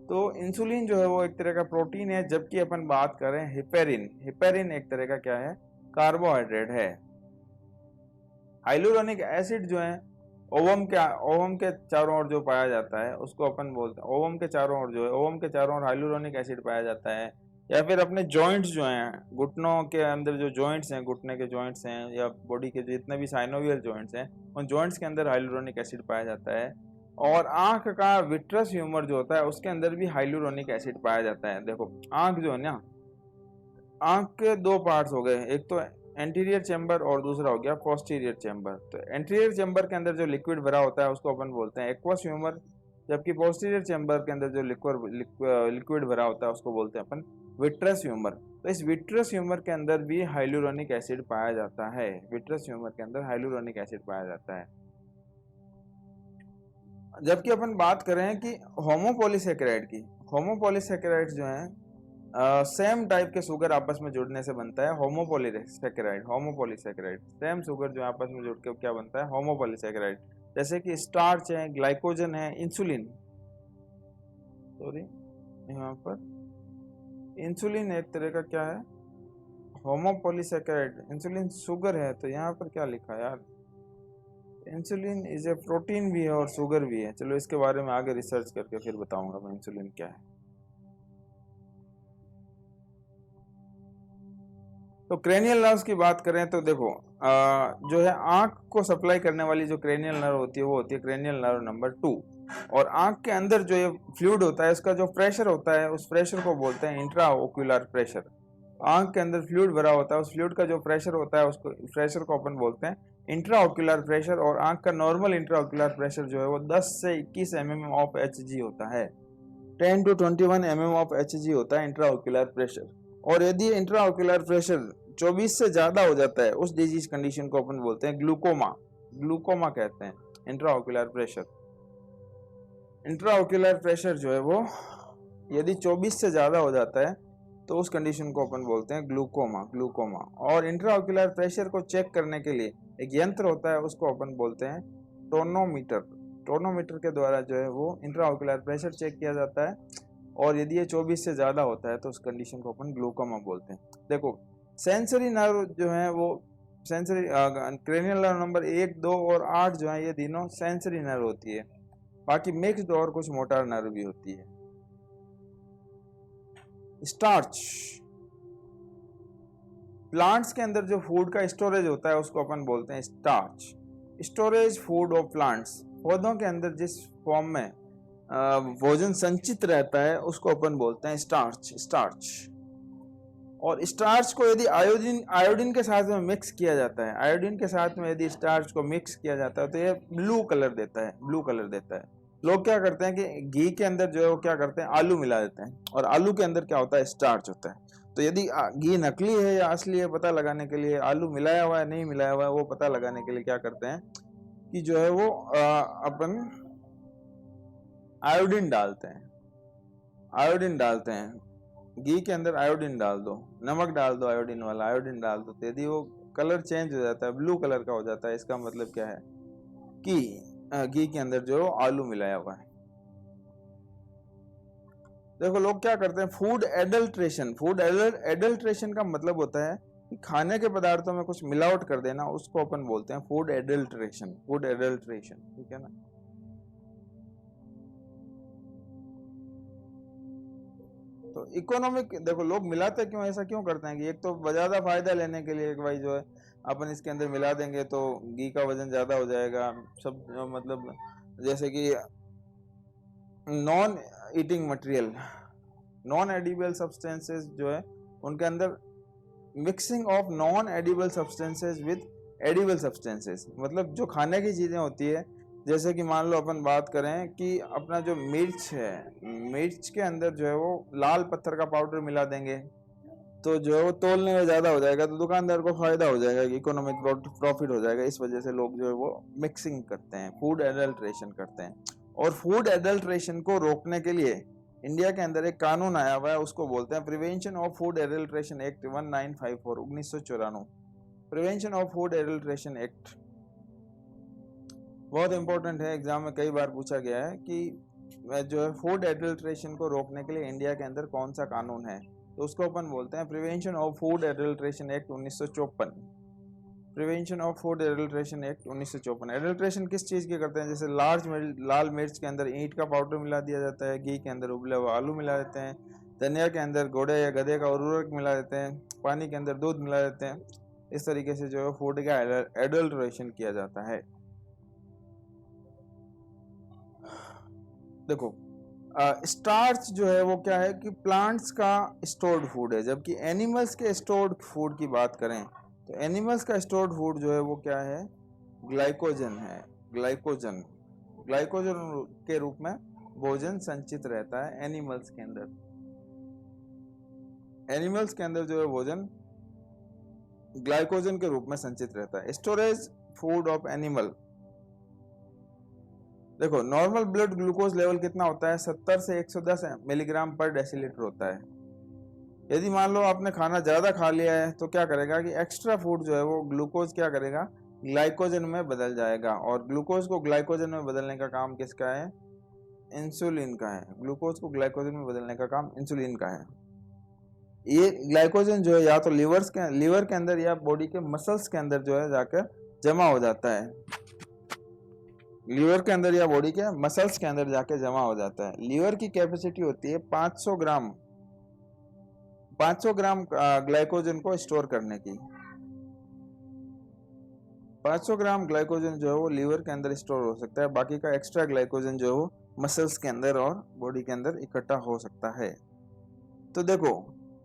तो इंसुलिन जो है वो एक तरह का प्रोटीन है, जबकि अपन बात कर रहे हैं हिपेरिन, हिपेरिन एक तरह का क्या है, कार्बोहाइड्रेट है। हाइलुरोनिक एसिड जो है ओवम के चारों ओर जो पाया जाता है उसको अपन बोलते हैं, ओवम के चारों ओर जो है, ओवम के चारों ओर हाइलुरोनिक एसिड पाया जाता है। या फिर अपने जॉइंट्स जो हैं, घुटनों के अंदर जो जॉइंट्स हैं, घुटने के जॉइंट्स हैं, या बॉडी के जितने भी साइनोवियल जॉइंट्स हैं, उन जॉइंट्स के अंदर हाइलुरोनिक एसिड पाया जाता है। और आंख का विट्रस ह्यूमर जो होता है उसके अंदर भी हाइलुरोनिक एसिड पाया जाता है। देखो आंख जो है ना, आंख के दो पार्ट्स हो गए, एक तो एंटीरियर चेंबर और दूसरा हो गया पोस्टीरियर चेंबर। तो एंटीरियर चेंबर के अंदर जो लिक्विड भरा होता है उसको अपन बोलते हैं एक्वस ह्यूमर, जबकि पोस्टीरियर चेंबर के अंदर जो लिक्विड भरा होता है उसको बोलते हैं अपन विट्रस ह्यूमर। तो इस विट्रस ह्यूमर के अंदर भी हाइलुरोनिक एसिड पाया जाता है, विट्रस ह्यूमर के अंदर हाइलुरोनिक एसिड पाया जाता है। जबकि अपन बात कर रहे हैं कि होमोपॉलीसेकेराइड की, होमोपॉलीसेकेराइड जो है सेम टाइप के शुगर आपस में जुड़ने से बनता है होमोपॉलीसेकेराइड। होमोपॉलीसेकेराइड सेम शुगर जो आपस में जुड़ के क्या बनता है, होमोपॉलीसेकेराइड। जैसे कि स्टार्च है, ग्लाइकोजन है, इंसुलिन, सॉरी यहाँ पर इंसुलिन एक तरह का क्या है, होमोपॉलीसेकेराइड। इंसुलिन शुगर है, तो यहाँ पर क्या लिखा है यार, इंसुलिन इज ए प्रोटीन भी है और शुगर भी है। चलो इसके बारे में आगे रिसर्च करके फिर बताऊंगा मैं इंसुलिन क्या है। तो क्रेनियल नर्व्स की बात करें तो देखो जो है आंख को सप्लाई करने वाली जो क्रेनियल नर्व होती है वो होती है क्रेनियल नर्व नंबर 2। और आंख के अंदर जो ये फ्लूइड होता है उसका जो प्रेशर होता है उस प्रेशर को बोलते हैं इंट्रा ओक्यूलर प्रेशर। आंख के अंदर फ्लूइड भरा होता है, उस फ्लूइड का जो प्रेशर होता है उसको प्रेशर को अपन बोलते हैं इंट्रा ओक्यूलर प्रेशर। और आंख का नॉर्मल इंट्रा ओक्यूलर प्रेशर जो है वो 10 से 21 mm ऑफ Hg होता है, 10 to 21 mm ऑफ Hg होता है इंट्रा ओक्यूलर प्रेशर। और यदि इंट्रा ओक्यूलर प्रेशर 24 से ज्यादा हो जाता है उस डिजीज कंडीशन को अपन बोलते हैं ग्लूकोमा, ग्लूकोमा कहते हैं intra ocular pressure. Intra ocular pressure जो है वो यदि 24 से ज्यादा हो जाता है तो उस कंडीशन को अपन बोलते हैं ग्लूकोमा, ग्लूकोमा। और इंट्रा ओक्यूलर प्रेशर को चेक करने के लिए एक यंत्र होता है उसको अपन बोलते हैं टोनोमीटर। टोनोमीटर के द्वारा जो है वो इंट्रा ओक्यूलर प्रेशर चेक किया जाता है, और यदि ये 24 से ज्यादा होता है तो उस कंडीशन को अपन ग्लूकोमा बोलते हैं। देखो सेंसरी नर्व जो है वो सेंसरी क्रेनियल नर्व नंबर 1, 2 और 8 जो है ये तीनों सेंसरी नर्व होती है, बाकी मिक्स्ड और कुछ मोटर नर्व भी होती है। स्टार्च, प्लांट्स के अंदर जो फूड का स्टोरेज होता है उसको अपन बोलते हैं starch, storage food of plants. पौधों के अंदर जिस फॉर्म में भोजन संचित रहता है उसको अपन बोलते हैं स्टार्च, स्टार्च। और स्टार्च को यदि आयोडीन के साथ में मिक्स किया जाता है, आयोडीन के साथ में यदि स्टार्च को मिक्स किया जाता है तो ये ब्लू कलर देता है, ब्लू कलर देता है। लोग क्या करते हैं कि घी के अंदर जो है वो क्या करते हैं, आलू मिला देते हैं, और आलू के अंदर क्या होता है, स्टार्च होता है। तो यदि घी नकली है या असली है पता लगाने के लिए, आलू मिलाया हुआ है नहीं मिलाया हुआ है वो पता लगाने के लिए क्या करते हैं कि जो है वो अपन आयोडीन डालते हैं, आयोडीन डालते हैं। घी के अंदर आयोडीन डाल दो, नमक डाल दो, आयोडीन वाला आयोडीन डाल दो, तो यदि वो कलर चेंज हो जाता है, ब्लू कलर का हो जाता है, इसका मतलब क्या है कि घी के अंदर जो आलू मिलाया हुआ है। देखो लोग क्या करते हैं, फूड एडल्ट्रेशन। फूड एडल्ट्रेशन का मतलब होता है कि खाने के पदार्थों में कुछ मिलावट कर देना, उसको अपन बोलते हैं फूड एडल्ट्रेशन, फूड एडल्ट्रेशन, ठीक है ना। तो इकोनॉमिक, देखो लोग मिलाते क्यों, ऐसा क्यों करते हैं कि एक तो ज्यादा फायदा लेने के लिए, एक भाई जो है अपन इसके अंदर मिला देंगे तो घी का वजन ज्यादा हो जाएगा, सब मतलब जैसे कि non eating material, non edible substances जो है उनके अंदर mixing of non edible substances with edible substances, मतलब जो खाने की चीजें होती है, जैसे कि मान लो अपन बात करें कि अपना जो मिर्च है, मिर्च के अंदर जो है वो लाल पत्थर का पाउडर मिला देंगे तो जो है वो तोलने में ज्यादा हो जाएगा, तो दुकानदार को फायदा हो जाएगा, इकोनॉमिक प्रॉफिट हो जाएगा। इस वजह से लोग जो है वो मिक्सिंग करते हैं, फूड एडल्ट्रेशन करते हैं। और फूड एडल्ट्रेशन को रोकने के लिए इंडिया के अंदर एक कानून आया हुआ है, उसको बोलते हैं prevention of food adulteration act 1954 1994। Prevention of food adulteration act बहुत इंपॉर्टेंट है, एग्जाम में कई बार पूछा गया है कि जो है फूड एडल्ट्रेशन को रोकने के लिए इंडिया के अंदर कौन सा कानून है, तो उसको अपन बोलते हैं prevention of food adulteration act 1954। Prevention of food adulteration act 1954। Adulteration किस चीज के करते हैं, जैसे लाल मिर्च के अंदर ईंट का पाउडर मिला दिया जाता है, घी के अंदर उबले हुए आलू मिला देते हैं, धनिया के अंदर घोड़े या गधे का उर्वरक मिला देते हैं, पानी के अंदर दूध मिला देते हैं। इस तरीके से जो है फूड का एडल्ट्रेशन किया जाता है। देखो स्टार्च जो है वो क्या है कि प्लांट्स का स्टोर्ड फूड है, जबकि एनिमल्स के स्टोर्ड फूड की बात करें तो एनिमल्स का स्टोर्ड फूड जो है वो क्या है, ग्लाइकोजन है। ग्लाइकोजन ग्लाइकोजन के रूप में भोजन संचित रहता है एनिमल्स के अंदर। एनिमल्स के अंदर जो है भोजन ग्लाइकोजन के रूप में संचित रहता है। स्टोरेज फूड ऑफ एनिमल, देखो नॉर्मल ब्लड ग्लूकोज लेवल कितना होता है, 70 से 110 मिलीग्राम पर डेसीलीटर होता है। यदि मान लो आपने खाना ज्यादा खा लिया है तो क्या करेगा कि एक्स्ट्रा फूड जो है वो ग्लूकोज क्या करेगा, ग्लाइकोजन में बदल जाएगा। और ग्लूकोज को ग्लाइकोजन में बदलने का काम किसका है, इंसुलिन का है। ग्लूकोज को ग्लाइकोजन में बदलने का काम इंसुलिन का है। ये ग्लाइकोजन जो है या तो लीवर के अंदर या बॉडी के मसल्स के अंदर जो है जाकर जमा हो जाता है। लीवर के अंदर या बॉडी के मसल्स के अंदर जाके जमा हो जाता है। लीवर की कैपेसिटी होती है 500 ग्राम ग्लाइकोजन को स्टोर करने की। 500 ग्राम ग्लाइकोजन जो है वो लीवर के अंदर स्टोर हो सकता है, बाकी का एक्स्ट्रा ग्लाइकोजन जो है वो मसल्स के अंदर और बॉडी के अंदर इकट्ठा हो सकता है। तो देखो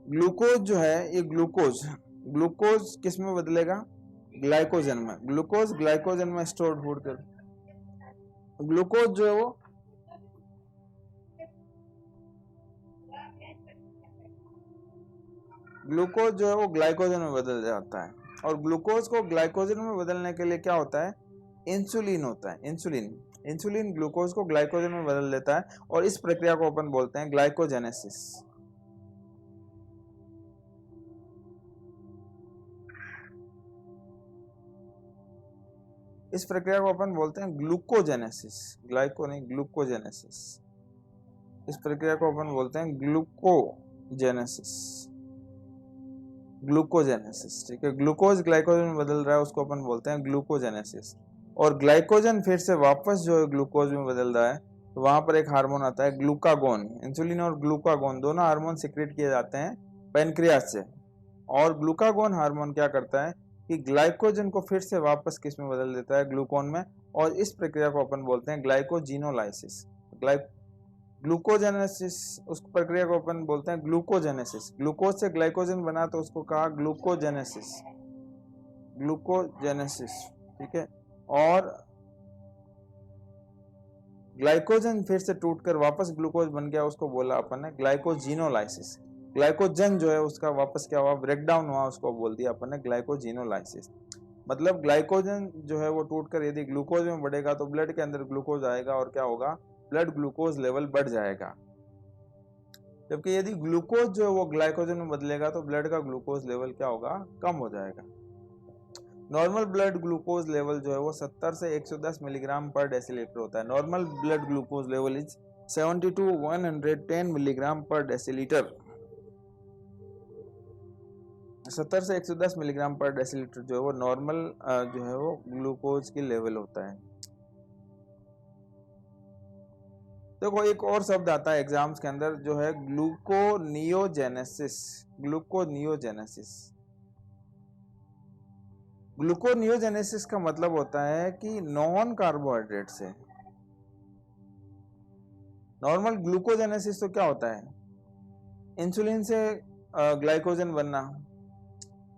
ग्लूकोज जो है, ये ग्लूकोज किस में बदलेगा, ग्लाइकोजन में। ग्लूकोज ग्लाइकोजन में स्टोर्ड फूड कर, ग्लूकोज जो है वो ग्लाइकोजन में बदल जाता है। और ग्लूकोज को ग्लाइकोजन में बदलने के लिए क्या होता है, इंसुलिन होता है। इंसुलिन ग्लूकोज को ग्लाइकोजन में बदल देता है और इस प्रक्रिया को अपन बोलते हैं ग्लाइकोजेनेसिस। इस प्रक्रिया को अपन बोलते हैं ग्लूकोजेनेसिस, ग्लाइको नहीं ग्लूकोजेनेसिस। इस प्रक्रिया को अपन बोलते हैं ग्लूकोजेनेसिस। ठीक है, ग्लूकोज ग्लाइकोजन में बदल रहा है उसको अपन बोलते हैं ग्लूकोजेनेसिस। और ग्लाइकोजन फिर से वापस जो है ग्लूकोज में बदल रहा है तो वहां पर एक हार्मोन आता है ग्लूकागोन। इंसुलिन और ग्लूकागोन दोनों हार्मोन सिक्रेट किए जाते हैं पैनक्रियास से। और ग्लूकागोन हार्मोन क्या करता है कि ग्लाइकोजन को फिर से वापस किस में बदल देता है, ग्लूकोन में। और इस प्रक्रिया को अपन बोलते हैं ग्लाइकोजिनोलाइसिस। ग्लूकोजेनेसिस, उस प्रक्रिया को अपन बोलते हैं ग्लूकोजेनेसिस। ग्लूकोज से ग्लाइकोजन बना तो उसको कहा ग्लूकोजेनेसिस। ठीक है। और ग्लाइकोजन फिर से टूटकर वापस ग्लूकोज बन गया, उसको बोला अपन ने ग्लाइकोजिनोलाइसिस। ग्लाइकोजन जो है उसका वापस क्या हुआ, ब्रेकडाउन हुआ, उसको बोल दिया अपन ने ग्लाइकोजिनोलाइसिस। मतलब ग्लाइकोजन जो है वो टूटकर यदि ग्लूकोज में बढ़ेगा तो ब्लड के अंदर ग्लूकोज आएगा और क्या होगा, ब्लड ग्लूकोज लेवल बढ़ जाएगा। जबकि यदि ग्लूकोज जो है वो ग्लाइकोजन में बदलेगा तो ब्लड का ग्लूकोज लेवल क्या होगा, कम हो जाएगा। नॉर्मल ब्लड ग्लूकोज लेवल जो है वो 70 से 110 मिलीग्राम पर डेसीलीटर होता है। Normal blood glucose level is 70 to 110 milligram पर डेसीलीटर। 70 से 110 मिलीग्राम पर डेसीलीटर जो है वो नॉर्मल जो है वो ग्लूकोज की लेवल होता है। देखो एक और शब्द आता है एग्जाम्स के अंदर जो है ग्लूकोनियोजेनेसिस। ग्लूकोनियोजेनेसिस का मतलब होता है कि नॉन कार्बोहाइड्रेट से। नॉर्मल ग्लूकोजेनेसिस तो क्या होता है, इंसुलिन से ग्लाइकोजन बनना।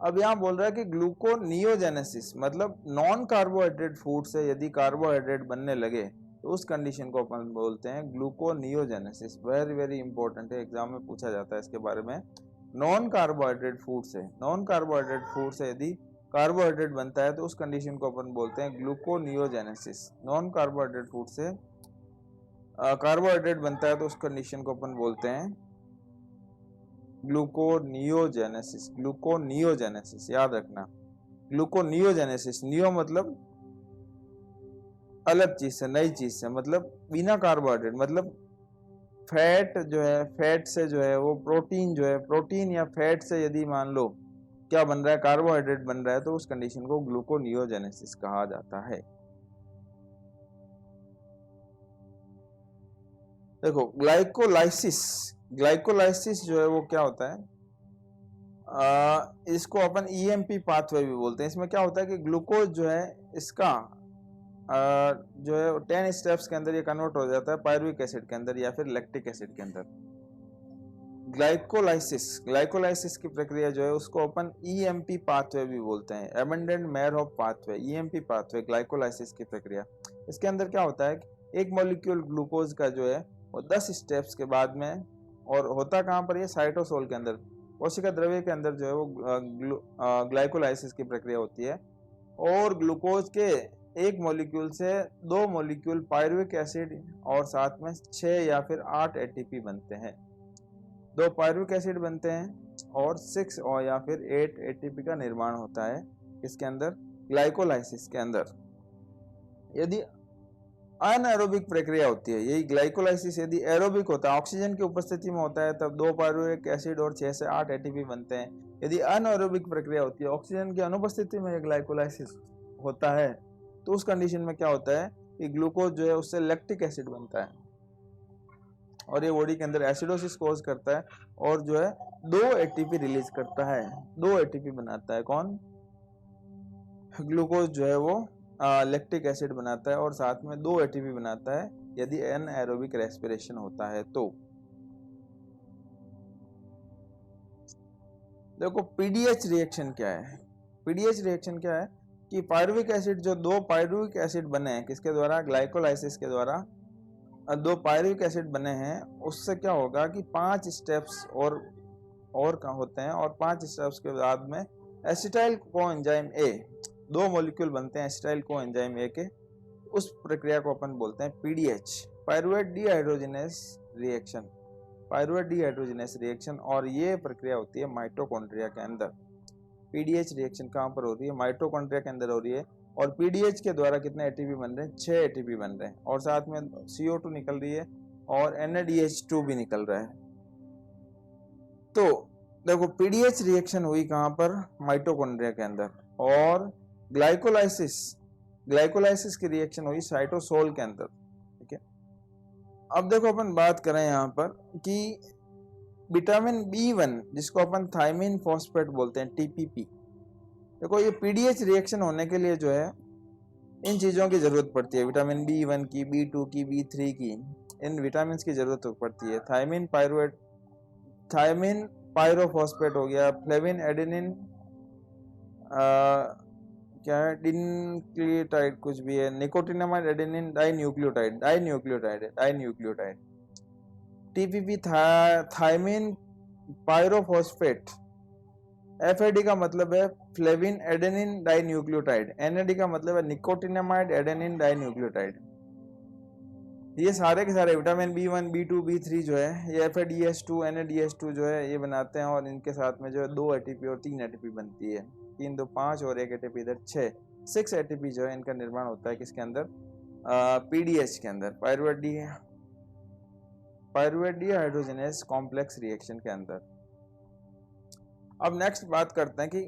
अब यहाँ बोल रहा है कि ग्लूकोनियोजेनेसिस मतलब नॉन कार्बोहाइड्रेट फूड से यदि कार्बोहाइड्रेट बनने लगे तो उस कंडीशन को अपन बोलते हैं ग्लूकोनियोजेनेसिस। वेरी वेरी इंपॉर्टेंट है, एग्जाम में पूछा जाता है इसके बारे में। नॉन कार्बोहाइड्रेट फूड से यदि कार्बोहाइड्रेट बनता है तो उस कंडीशन को अपन बोलते हैं ग्लूकोनियोजेनेसिस। नॉन कार्बोहाइड्रेट फूड से कार्बोहाइड्रेट बनता है तो उस कंडीशन को अपन बोलते हैं ग्लूकोनियोजेनेसिस। याद रखना, ग्लूकोनियोजेनेसिस, नियो मतलब अलग चीज से, नई चीज से, मतलब बिना कार्बोहाइड्रेट, मतलब फैट जो है, फैट से जो है वो प्रोटीन जो है, प्रोटीन या फैट से यदि मान लो क्या बन रहा है, कार्बोहाइड्रेट बन रहा है, तो उस कंडीशन को ग्लूकोनियोजेनेसिस कहा जाता है। देखो ग्लाइकोलाइसिस जो है वो क्या होता है, इसको अपन ईएमपी पाथवे भी बोलते हैं। इसमें क्या होता है कि ग्लूकोज जो है इसका जो है 10 स्टेप्स के अंदर ये कन्वर्ट हो जाता है पायरुविक एसिड के अंदर या फिर लैक्टिक एसिड के अंदर। ग्लाइकोलाइसिस की प्रक्रिया जो है उसको अपन ईएमपी पाथवे भी बोलते हैं, अबंडेंट Meyerhof pathway, EMP pathway, glycolysis की प्रक्रिया। इसके अंदर क्या होता है कि एक मॉलिक्यूल ग्लूकोज का जो है वो 10 स्टेप्स के बाद में, और होता कहाँ पर, ये साइटोसोल के अंदर, कोशिका द्रव्य के अंदर जो है वो ग्लाइकोलाइसिस की प्रक्रिया होती है, और ग्लूकोज के एक मॉलिक्यूल से 2 मॉलिक्यूल पायरुविक एसिड और साथ में 6 या फिर 8 एटीपी बनते हैं। 2 पायरुविक एसिड बनते हैं और 6 और या फिर 8 एटीपी का निर्माण होता है इसके अंदर, ग्लाइकोलाइसिस के अंदर। यदि अनएरोबिक प्रक्रिया होती है, यही ग्लाइकोलाइसिस यदि एरोबिक होता है, ऑक्सीजन की उपस्थिति में होता है, तब 2 पायरुविक एसिड और 6 से 8 एटीपी बनते हैं। यदि अनएरोबिक प्रक्रिया होती है, ऑक्सीजन की अनुपस्थिति में ग्लाइकोलाइसिस होता है, तो उस कंडीशन में क्या होता है कि ग्लूकोज जो है उससे लैक्टिक एसिड बनता है, और ये बॉडी के अंदर एसिडोसिस कॉज करता है और जो है 2 एटीपी रिलीज करता है, 2 एटीपी बनाता है। कौन? ग्लूकोज जो है वो लैक्टिक एसिड बनाता है और साथ में 2 एटीपी बनाता है यदि एनाएरोबिक रेस्पिरेशन होता है तो। देखो पीडीएच रिएक्शन क्या है। पीडीएच रिएक्शन क्या है कि पायरुविक एसिड, जो 2 पायरुविक एसिड बने हैं किसके द्वारा, ग्लाइकोलाइसिस के द्वारा 2 पायरुविक एसिड बने हैं, उससे क्या होगा कि 5 स्टेप्स और का होते हैं, और 5 स्टेप्स के बाद में एसिटाइल कोएंजाइम ए, 2 मॉलिक्यूल बनते हैं एसिटाइल कोएंजाइम ए के, उस प्रक्रिया को अपन बोलते हैं PDH, pyruvate dehydrogenase reaction, pyruvate dehydrogenase reaction. और ये प्रक्रिया होती है माइटोकॉन्ड्रिया के अंदर। पीडीएच रिएक्शन कहाँ पर हो रही है? माइटोकॉन्ड्रिया के अंदर हो रही है, और पीडीएच के द्वारा कितने एटीपी बन रहे हैं? 6 एटीपी बन रहे हैं, और साथ में CO2 निकल रही है और NADH2 भी निकल रहा है। तो देखो पीडीएच रिएक्शन हुई कहाँ पर? माइटोकॉन्ड्रिया के अंदर। और ग्लाइकोलाइसिस की रिएक्शन हुई साइटोसोल के अंदर। ठीक है, अब देखो अपन बात करें यहाँ पर कि विटामिन B1 जिसको अपन थायमिन फॉस्फेट बोलते हैं, TPP, देखो ये पीडीएच रिएक्शन होने के लिए जो है इन चीज़ों की ज़रूरत पड़ती है, विटामिन B1 की, B2 की, B3 की, इन विटामिन की ज़रूरत पड़ती है। थायमिन पायरोफॉस्फेट हो गया, फ्लेविन एडेनिन क्या है, डिन्यूक्लियोटाइड कुछ भी है, nicotinamide adenine dinucleotide, TPP thiamine pyrophosphate, FAD का मतलब है फ्लेविन एडेनिन डाइन्यूक्लियोटाइड, NAD का मतलब है निकोटिनामाइड एडेनिन डाइन्यूक्लियोटाइड। ये सारे के सारे विटामिन B1, B2, B3 जो है ये FADH2, NADH2 जो है ये बनाते हैं, और इनके साथ में जो है 2 एटीपी और 3 एटीपी बनती है, 3 2 5 और 1 एटीपी इधर 6 एटीपी जो है इनका निर्माण होता है किसके अंदर? पीडीएच के अंदर, पायरुवेट डीहाइड्रोजिनेस कॉम्प्लेक्स रिएक्शन के अंदर। अब नेक्स्ट बात करते हैं कि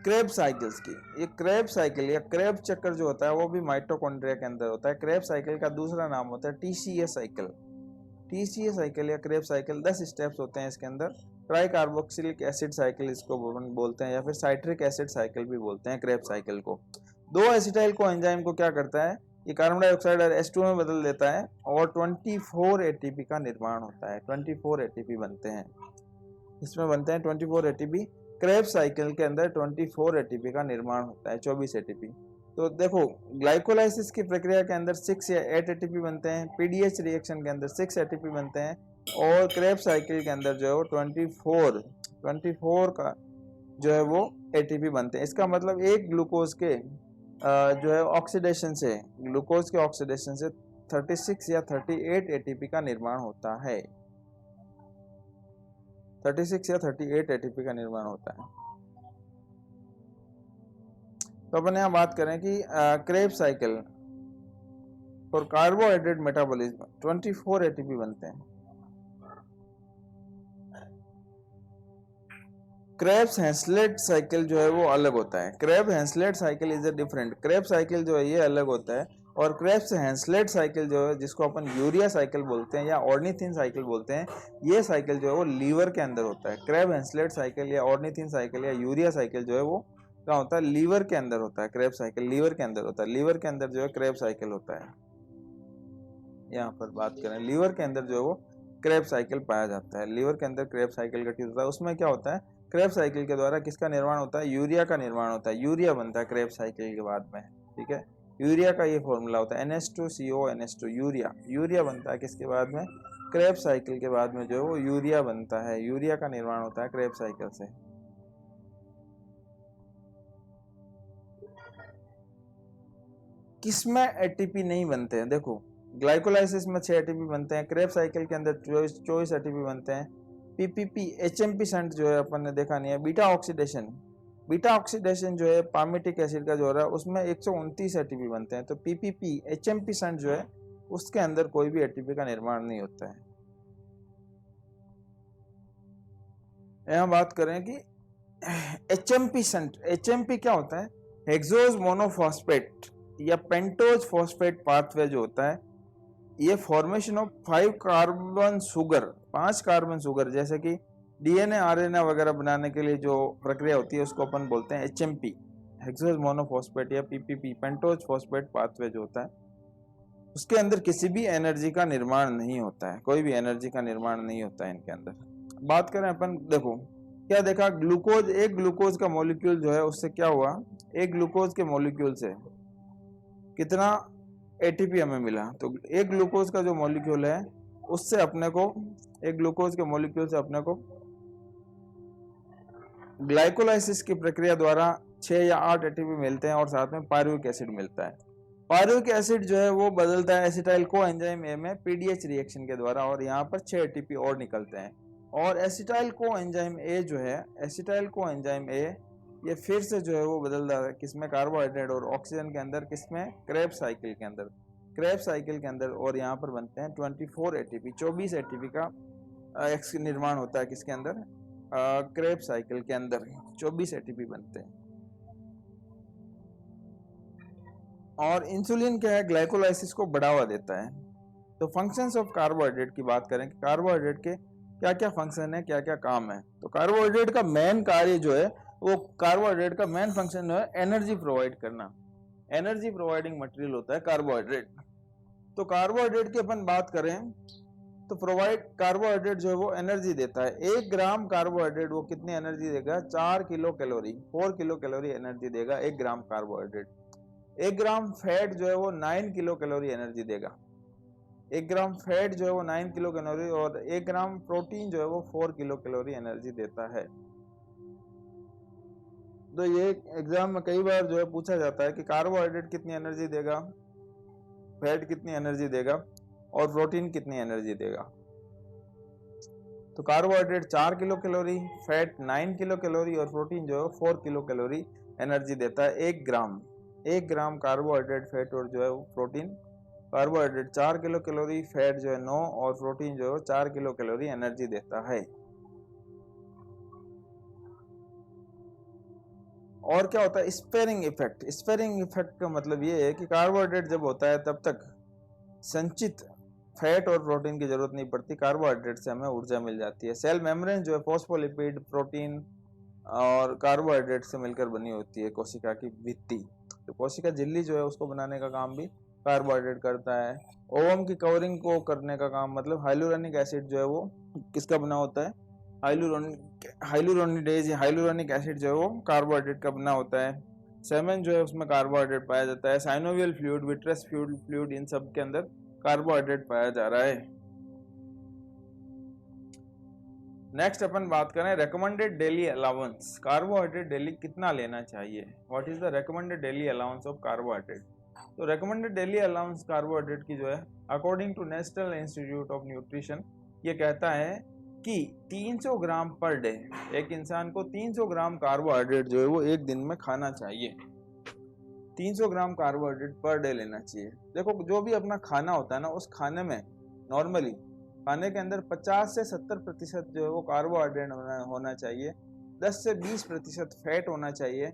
क्रेब साइकिल्स की। ये क्रेब साइकिल या क्रेब चक्कर जो होता है वो भी माइटोकॉन्ड्रिया के अंदर होता है। क्रेब साइकिल का दूसरा नाम होता है TCA साइकिल। TCA साइकिल या क्रेब साइकिल 10 स्टेप्स होते हैं इसके अंदर। ट्राई कार्बोक्सिलिक एसिड साइकिल इसको बोलते हैं, या फिर साइट्रिक एसिड साइकिल भी बोलते हैं क्रेब साइकिल को। 2 एसिटाइल को एंजाइम को क्या करता है ये कार्बन डाइऑक्साइड और H2 में बदल देता है और 24 एटीपी का निर्माण होता है। 24 एटीपी बनते हैं, इसमें बनते हैं 24 एटीपी। क्रेब्स साइकिल के अंदर 24 एटीपी का निर्माण होता है, 24 एटीपी। तो देखो ग्लाइकोलाइसिस की प्रक्रिया के अंदर 6 या 8 एटीपी बनते हैं, पीडीएच रिएक्शन के अंदर 6 एटीपी बनते हैं और क्रेब्स साइकिल के अंदर जो है वो 24 का जो है वो एटीपी बनते हैं। इसका मतलब एक ग्लूकोज के जो है ऑक्सीडेशन से, ग्लूकोज के ऑक्सीडेशन से 36 या 38 एटीपी का निर्माण होता है। 36 या 38 एटीपी का निर्माण होता है। तो अपन यहाँ बात करें कि Krebs cycle for carbohydrate metabolism 24 ATP बनते हैं। क्रेब्स हैंसलेट साइकिल जो है वो अलग होता है। Krebs Henseleit cycle is a different. Krebs cycle जो है ये अलग होता है और क्रेब्स हैंसलेट साइकिल जो है, जिसको अपन यूरिया साइकिल बोलते हैं या ऑर्निथिन साइकिल बोलते हैं, ये साइकिल जो है वो लीवर के अंदर होता है। क्रेब हैंसलेट साइकिल या ऑर्निथिन साइकिल या यूरिया साइकिल जो है वो क्या होता है, लीवर के अंदर होता है। क्रेब साइकिल लीवर के अंदर होता है। लीवर के अंदर जो है क्रेब साइकिल होता है। यहाँ पर बात करें, लीवर के अंदर जो है वो क्रेब साइकिल पाया जाता है। लीवर के अंदर क्रेब साइकिल गठित होता है। उसमें क्या होता है, क्रेब साइकिल के द्वारा किसका निर्माण होता है, यूरिया का निर्माण होता है। यूरिया बनता है क्रेब साइकिल के बाद में, ठीक है। यूरिया का ये फॉर्मूला होता है NH2CO यूरिया। यूरिया बनता है किसके बाद में, क्रेब साइकिल के बाद में जो है वो यूरिया बनता है। यूरिया का निर्माण होता है क्रेब साइकिल से। किसमें एटीपी नहीं बनते हैं, देखो ग्लाइकोलाइसिस में 6 एटीपी बनते हैं, क्रेब साइकिल के अंदर 24 एटीपी बनते हैं। पीपीपी HMP संट जो है अपन ने देखा नहीं है। बीटा ऑक्सीडेशन जो है पामिटिक एसिड का जो हो रहा है उसमें 129 एटीपी बनते हैं। तो पीपीपी HMP संट जो है उसके अंदर कोई भी एटीपी का निर्माण नहीं होता है। यहाँ बात करें कि HMP संट, HMP क्या होता है, हेक्सोज मोनोफॉस्फेट या पेंटोज फॉस्फेट पाथवे जो होता है, ये फॉर्मेशन ऑफ 5 कार्बन शुगर जैसे कि डीएनए आरएनए वगैरह बनाने के लिए जो प्रक्रिया होती है उसको अपन बोलते हैं HMP, हेक्सोज मोनोफॉस्फेट या पीपीपी, पेंटोज फॉस्फेट पाथवे जो होता है, उसके अंदर किसी भी एनर्जी का निर्माण नहीं होता है। कोई भी एनर्जी का निर्माण नहीं होता है इनके अंदर। बात करें अपन, देखो क्या देखा, ग्लूकोज, एक ग्लूकोज का मॉलिक्यूल जो है उससे क्या हुआ, एक ग्लूकोज के मॉलिक्यूल से कितना एटीपी हमें मिला। तो एक ग्लूकोज का जो मॉलिक्यूल है उससे अपने को, एक ग्लूकोज के मॉलिक्यूल से अपने को ग्लाइकोलाइसिस की प्रक्रिया द्वारा 6 या 8 एटीपी मिलते हैं और साथ में पायरुविक एसिड मिलता है। पायरुविक एसिड जो है वो बदलता है एसिटाइल को एंजाइम ए में पीडीएच रिएक्शन के द्वारा और यहाँ पर 6 एटीपी और निकलते हैं। और एसिटाइल को एंजाइम ए जो है, एसिटाइल को एंजाइम ए ये फिर से जो है वो बदल रहा है किसमें, कार्बोहाइड्रेट और ऑक्सीजन के अंदर, किसमें, क्रेब साइकिल के अंदर, क्रेब साइकिल के अंदर। और यहाँ पर बनते हैं 24 एटीपी, 24 एटीपी का निर्माण होता है किसके अंदर, क्रेब साइकिल के अंदर 24 एटीपी बनते हैं। और इंसुलिन क्या है, ग्लाइकोलाइसिस को बढ़ावा देता है। तो फंक्शंस ऑफ कार्बोहाइड्रेट की बात करें कि कार्बोहाइड्रेट के क्या क्या फंक्शन है, क्या क्या काम है। तो कार्बोहाइड्रेट का मेन कार्य जो है वो, कार्बोहाइड्रेट का मेन फंक्शन जो है एनर्जी प्रोवाइड करना। एनर्जी प्रोवाइडिंग मटेरियल होता है कार्बोहाइड्रेट। तो कार्बोहाइड्रेट की अपन बात करें तो कार्बोहाइड्रेट जो है वो एनर्जी देता है। 1 ग्राम कार्बोहाइड्रेट वो कितनी एनर्जी देगा, 4 kilo calorie, 4 kilo calorie energy देगा 1 ग्राम कार्बोहाइड्रेट। 1 ग्राम फैट जो है वो 9 किलो कैलोरी एनर्जी देगा। 1 ग्राम फैट जो है वो 9 किलो कैलोरी और 1 ग्राम प्रोटीन जो है वो 4 किलो कैलोरी एनर्जी देता है। तो ये एग्जाम में कई बार जो है पूछा जाता है कि कार्बोहाइड्रेट कितनी एनर्जी देगा, फैट कितनी एनर्जी देगा और प्रोटीन कितनी एनर्जी देगा। तो carbohydrate 4 kilo calorie, fat 9 kilo calorie और प्रोटीन जो है 4 किलो कैलोरी एनर्जी देता है 1 ग्राम। 1 ग्राम कार्बोहाइड्रेट, फैट और जो है वो protein, carbohydrate 4 kilo calorie, fat जो है 9 और प्रोटीन जो है 4 किलो कैलोरी एनर्जी देता है। और क्या होता है, स्पेयरिंग इफेक्ट। स्पेयरिंग इफेक्ट का मतलब ये है कि कार्बोहाइड्रेट जब होता है तब तक संचित फैट और प्रोटीन की जरूरत नहीं पड़ती, कार्बोहाइड्रेट से हमें ऊर्जा मिल जाती है। सेल मेम्ब्रेन जो है फॉस्फोलिपिड, प्रोटीन और कार्बोहाइड्रेट से मिलकर बनी होती है कोशिका की भित्ति। तो कोशिका झिल्ली जो है उसको बनाने का काम भी कार्बोहाइड्रेट करता है। ओवम की कवरिंग को करने का काम, मतलब हाइलुरोनिक एसिड जो है वो किसका बना होता है, हाइलुरोनिडेज या हाइलुरोनिक एसिड जो है वो कार्बोहाइड्रेट का बना होता है। सेमेन जो है उसमें कार्बोहाइड्रेट पाया जाता है। साइनोवियल फ्लूइड, विट्रस फ्लूइड, इन सब के अंदर कार्बोहाइड्रेट पाया जा रहा है। नेक्स्ट अपन बात करें recommended daily allowance, carbohydrate daily कितना लेना चाहिए। What is the recommended daily allowance of carbohydrate. तो रेकमेंडेड डेली अलाउंस कार्बोहाइड्रेट की जो है according to national institute of nutrition, ये कहता है कि 300 ग्राम पर डे, एक इंसान को 300 ग्राम कार्बोहाइड्रेट जो है वो एक दिन में खाना चाहिए। 300 ग्राम कार्बोहाइड्रेट पर डे लेना चाहिए। देखो जो भी अपना खाना होता है ना, उस खाने में नॉर्मली खाने के अंदर 50 से 70% जो है वो कार्बोहाइड्रेट होना चाहिए, 10 से 20% फैट होना चाहिए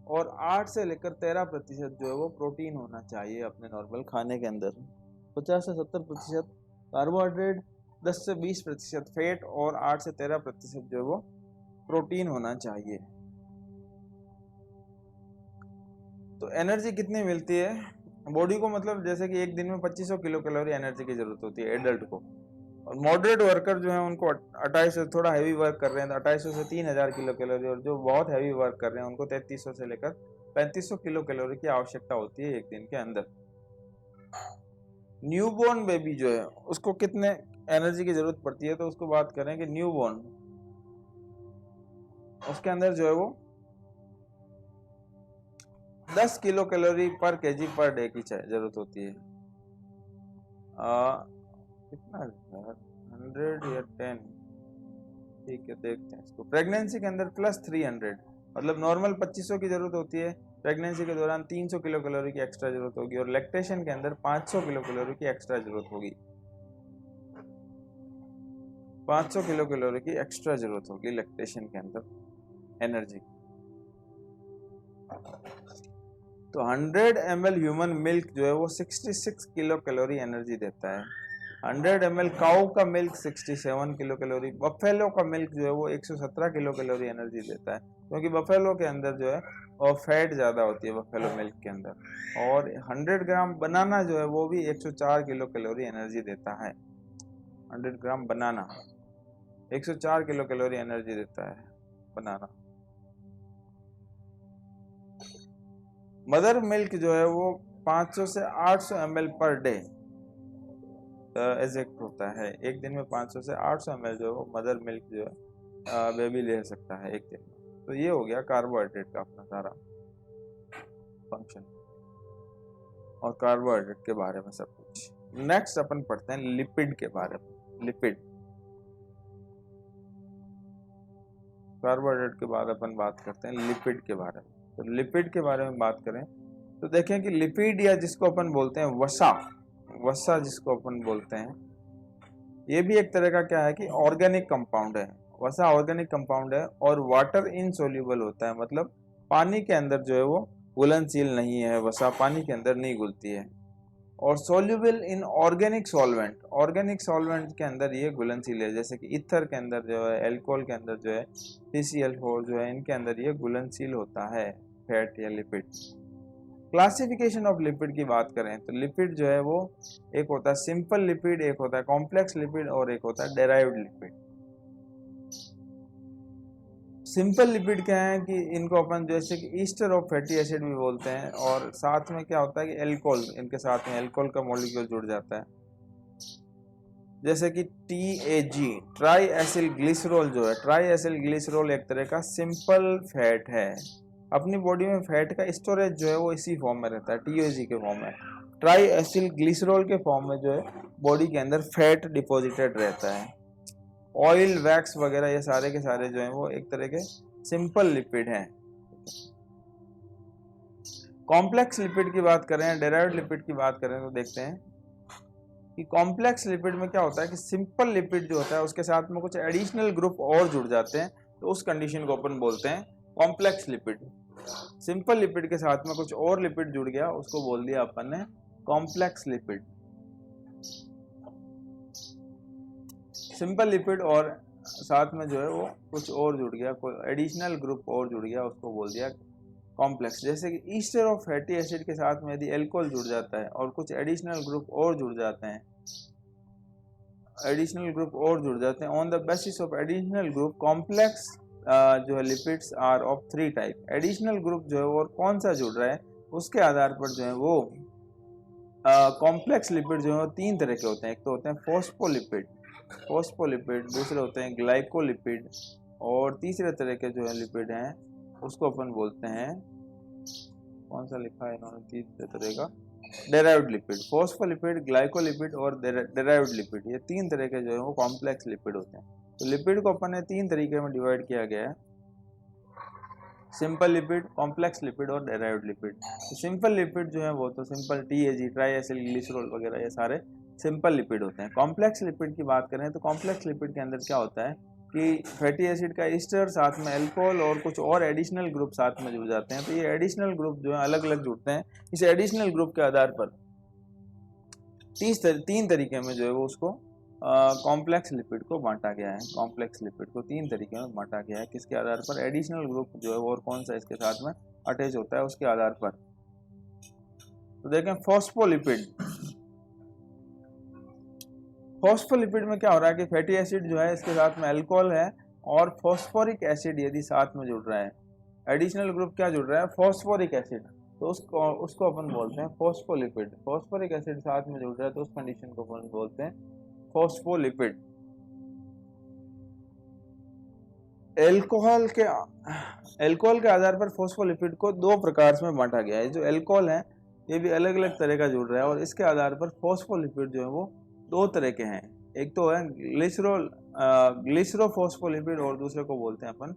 और 8 से लेकर 13% जो है वो प्रोटीन होना चाहिए अपने नॉर्मल खाने के अंदर। 50 से 70% कार्बोहाइड्रेट, 10 से 20% फैट और 8 से 13% जो है वो प्रोटीन होना चाहिए। तो एनर्जी कितनी मिलती है बॉडी को, मतलब जैसे कि एक दिन में 2500 किलो कैलोरी एनर्जी की जरूरत होती है एडल्ट को, और मॉडरेट वर्कर जो है उनको 2800, थोड़ा हैवी वर्क कर रहे हैं तो 2800 से 3000 किलो कैलोरी, और जो बहुत हैवी वर्क कर रहे हैं उनको 3300 से लेकर 3500 किलो कैलोरी की आवश्यकता होती है एक दिन के अंदर। न्यूबॉर्न बेबी जो है उसको कितने एनर्जी की जरूरत पड़ती है, तो उसको बात करें कि न्यूबॉर्न, उसके अंदर जो है वो 10 किलो कैलोरी पर केजी पर डे की जरूरत होती है। कितना 100 या 10, ठीक है देखते हैं इसको। प्रेगनेंसी के अंदर +300, मतलब नॉर्मल 2500 की जरूरत होती है, प्रेगनेंसी के दौरान 300 किलो कैलोरी की एक्स्ट्रा जरूरत होगी, और लैक्टेशन के अंदर 500 किलो कैलोरी की एक्स्ट्रा जरूरत होगी। 500 किलो कैलोरी की एक्स्ट्रा जरूरत होगी लैक्टेशन के अंदर एनर्जी। तो 100 ml ह्यूमन मिल्क जो है वो 66 किलो कैलोरी एनर्जी देता है। 100 ml काऊ का मिल्क 67 किलो कैलोरी, बफेलो का मिल्क जो है वो 117 किलो कैलोरी एनर्जी देता है, क्योंकि बफेलो के अंदर जो है और फैट ज़्यादा होती है बफेलो मिल्क के अंदर। और 100 ग्राम बनाना जो है वो भी 104 किलो कैलोरी एनर्जी देता है। 100 ग्राम बनाना 104 किलो कैलोरी एनर्जी देता है बनाना। मदर मिल्क जो है वो 500 से 800 ml पर डे एजेक्ट होता है। एक दिन में 500 से 800 ml जो है मदर मिल्क जो है बेबी ले सकता है एक दिन में। तो ये हो गया कार्बोहाइड्रेट का अपना सारा फंक्शन और कार्बोहाइड्रेट के बारे में सब कुछ। नेक्स्ट अपन पढ़ते हैं लिपिड के बारे में। लिपिड, कार्बोहाइड्रेट के बाद अपन बात करते हैं लिपिड के बारे में। तो लिपिड के बारे में बात करें तो देखें कि लिपिड या जिसको अपन बोलते हैं वसा जिसको अपन बोलते हैं, ये भी एक तरह का क्या है कि ऑर्गेनिक कंपाउंड है। वसा ऑर्गेनिक कंपाउंड है और वाटर इनसोल्यूबल होता है, मतलब पानी के अंदर जो है वो घुलनशील नहीं है। वसा पानी के अंदर नहीं घुलती है। और सोल्यूबल इन ऑर्गेनिक सॉल्वेंट के अंदर ये घुलनशील है, जैसे कि ईथर के अंदर जो है, एल्कोहल के अंदर जो है, CCl4 जो है, इनके अंदर ये घुलनशील होता है फैट या लिपिड। क्लासिफिकेशन ऑफ लिपिड की बात करें तो लिपिड जो है वो एक होता है सिंपल लिपिड, एक होता है कॉम्प्लेक्स लिपिड और एक होता है डेराइव्ड लिपिड। सिंपल लिपिड क्या है कि इनको अपन जैसे कि ईस्टर ऑफ फैटी एसिड भी बोलते हैं, और साथ में क्या होता है कि एल्कोहल, इनके साथ में एल्कोहल का मॉलिक्यूल जुड़ जाता है, जैसे कि TAG ट्राई एसिल ग्लिसरॉल जो है, ट्राई एसिल ग्लिसरॉल एक तरह का सिंपल फैट है। अपनी बॉडी में फैट का स्टोरेज जो है वो इसी फॉर्म में रहता है, TAG के फॉर्म में। ट्राई एसिल ग्लिसरॉल के फॉर्म में जो है बॉडी के अंदर फैट डिपॉजिटेड रहता है। ऑयल, वैक्स वगैरह ये सारे के सारे जो हैं वो एक तरह के सिंपल लिपिड हैं। कॉम्प्लेक्स लिपिड की बात करें, डेराइव्ड लिपिड की बात करें तो देखते हैं कि कॉम्प्लेक्स लिपिड में क्या होता है कि सिंपल लिपिड जो होता है उसके साथ में कुछ एडिशनल ग्रुप और जुड़ जाते हैं, तो उस कंडीशन को अपन बोलते हैं कॉम्प्लेक्स लिपिड। सिंपल लिपिड के साथ में कुछ और लिपिड जुड़ गया, उसको बोल दिया अपन ने कॉम्प्लेक्स लिपिड। सिंपल लिपिड और साथ में जो है वो कुछ और जुड़ गया, कोई एडिशनल ग्रुप और जुड़ गया, उसको बोल दिया कॉम्प्लेक्स, जैसे कि ईस्टर ऑफ फैटी एसिड के साथ में यदि एल्कोहल जुड़ जाता है और कुछ एडिशनल ग्रुप और जुड़ जाते हैं, एडिशनल ग्रुप और जुड़ जाते हैं, on the basis of additional group complex जो है lipids are of 3 type. Additional group जो है और कौन सा जुड़ रहा है उसके आधार पर जो है वो कॉम्प्लेक्स लिपिड जो है 3 तरह के होते हैं। एक तो होते हैं फोस्फोलिपिड, दूसरे होते हैं ग्लाइकोलिपिड, और तीसरे तरह के जो है लिपिड हैं उसको अपन बोलते हैं, कौन सा लिखा है इन्होंने, तीसरे तरह का डेराइव्ड लिपिड। फोस्फोलिपिड, ग्लाइकोलिपिड और डेराइव्ड लिपिड, ये 3 तरह के जो है वो कॉम्प्लेक्स लिपिड होते हैं। तो लिपिड को अपन ने 3 तरीके में डिवाइड किया गया है, सिंपल लिपिड, कॉम्प्लेक्स लिपिड और डेराइव्ड लिपिड। तो सिंपल लिपिड जो है वो तो simple TAG, try acyl glycerol वगैरह, ये सारे सिंपल लिपिड होते हैं। कॉम्प्लेक्स लिपिड की बात करें तो कॉम्प्लेक्स लिपिड के अंदर क्या होता है कि फैटी एसिड का ईस्टर साथ में अल्कोहल और कुछ और एडिशनल ग्रुप साथ में जुड़ जाते हैं। तो ये एडिशनल ग्रुप जो है अलग अलग जुड़ते हैं। इस एडिशनल ग्रुप के आधार पर 3 तरीके में जो है वो उसको कॉम्प्लेक्स लिपिड को बांटा गया है। कॉम्प्लेक्स लिपिड को 3 तरीके में बांटा गया है, किसके आधार पर, एडिशनल ग्रुप जो है और कौन सा इसके साथ में अटैच होता है उसके आधार पर। तो देखें फोस्फोलिपिड, फोस्फोलिपिड में क्या हो रहा है कि फैटी एसिड जो है इसके साथ में अल्कोहल है और फॉस्फोरिक एसिड यदि साथ में जुड़ रहा है, एडिशनल ग्रुप क्या जुड़ रहा है, फॉस्फोरिक एसिड, तो उसको अपन बोलते हैं फोस्फोलिपिड। फॉस्फोरिक एसिड साथ में जुड़ रहा है तो उस कंडीशन को अपन बोलते हैं फोस्फोलिपिड। अल्कोहल के आधार पर फोस्फोलिपिड को 2 प्रकार में बांटा गया है। जो अल्कोहल है ये भी अलग अलग तरह का जुड़ रहा है और इसके आधार पर फोस्फोलिपिड जो है वो 2 तरह के हैं। एक तो है ग्लिसरोफोस्फोलिपिड और दूसरे को बोलते हैं अपन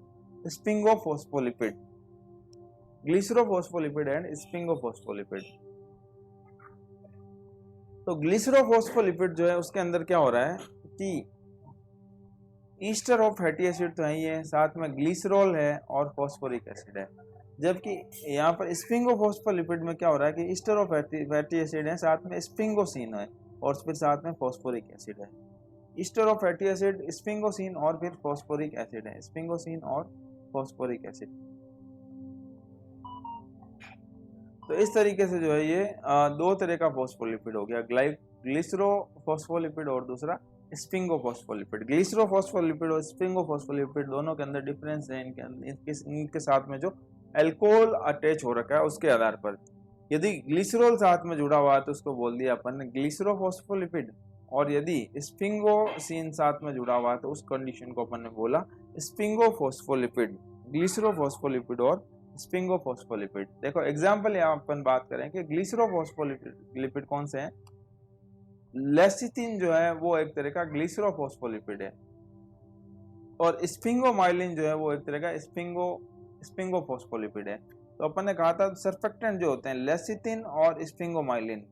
स्पिंगोफोस्फोलिपिड। ग्लिसरोफोस्फोलिपिड एंड स्पिंगोफोस्फोलिपिड। तो ग्लिसरोफोस्फोलिपिड जो है उसके अंदर क्या हो रहा है कि ईस्टर ऑफ फैटी एसिड तो है ये, साथ में ग्लिसरॉल है और फॉस्फोरिक एसिड है। जबकि यहाँ पर स्पिंगोफोस्फोलिपिड में क्या हो रहा है कि ईस्टर ऑफ फैटी एसिड है, साथ में स्पिंगोसिन है और फिर साथ में फॉस्फोरिक एसिड है। ईस्टर ऑफ फैटी एसिड, स्पिंगोसिन और फिर फॉस्फोरिक एसिड है, स्पिंगोसिन और फॉस्फोरिक एसिड। तो इस तरीके से जो है ये 2 तरह का फोस्फोलिपिड हो गया, ग्लिसरोफोस्फोलिपिड और दूसरा स्पिंगोफोस्फोलिपिड। ग्लिसरोफोस्फोलिपिड और स्पिंगोफोस्फोलिपिड दोनों के अंदर डिफरेंस है इनके साथ में जो अल्कोहल अटैच हो रखा है उसके आधार पर। यदि ग्लिसरॉल साथ में जुड़ा हुआ है तो उसको बोल दिया अपन ने ग्लिसरोफोस्फोलिपिड, और यदि स्पिंगोसिन साथ में जुड़ा हुआ है तो उस कंडीशन को अपन ने बोला स्पिंगोफोस्फोलिपिड। ग्लिसरोफोस्फोलिपिड और स्पिंगोफोस्फोलिपिड। देखो एग्जाम्पल यहाँ अपन बात करें कि ग्लिसरोफोस्फोलिपिड कौन से हैं। लेसिथिन जो है वो एक तरह का ग्लिसरोफोस्फोलिपिड है और स्पिंगोमाइलिन जो है वो एक तरह का स्पिंगोफोस्फोलिपिड है। तो अपन ने कहा था सर्फेक्टेंट जो होते हैं लेसिथिन और स्पिंगोमाइलिन,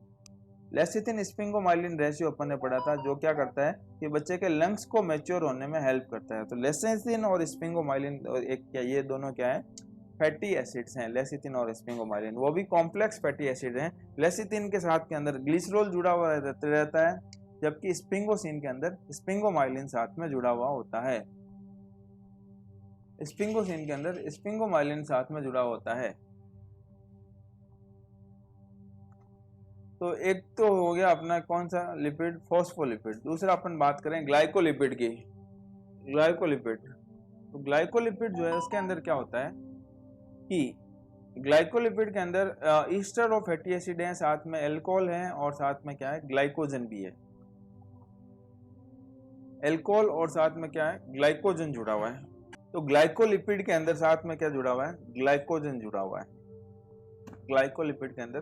लेसिथिन स्पिंगोमाइलिन रेशियो अपन ने पढ़ा था, जो क्या करता है कि बच्चे के लंग्स को मैच्योर होने में हेल्प करता है। तो लेसिथिन और स्पिंगोमाइलिन एक क्या, ये दोनों क्या है, फैटी एसिड्स हैं, लेसिथिन और स्पिंगोमाइलिन, वो भी कॉम्प्लेक्स फैटी एसिड हैं। लेसिथिन के साथ के अंदर ग्लिसरॉल जुड़ा हुआ रहता है, जबकि स्पिंगोसिन के अंदर स्पिंगोमाइलिन साथ में जुड़ा हुआ होता है। स्पिंगोसिन के अंदर स्पिंगोमाइलिन साथ में जुड़ा होता है। तो एक तो हो गया अपना कौन सा लिपिड, फोस्फोलिपिड। दूसरा अपन बात करें ग्लाइकोलिपिड की। ग्लाइकोलिपिड, तो ग्लाइकोलिपिड जो है उसके अंदर क्या होता है कि ग्लाइकोलिपिड के अंदर ईस्टर और फैटी एसिड है, साथ में अल्कोहल है और साथ में क्या है, ग्लाइकोजन भी है। अल्कोहल और साथ में क्या है, ग्लाइकोजन जुड़ा हुआ है। तो ग्लाइकोलिपिड के अंदर साथ में क्या जुड़ा हुआ है, ग्लाइकोजन जुड़ा हुआ है। ग्लाइकोलिपिड के अंदर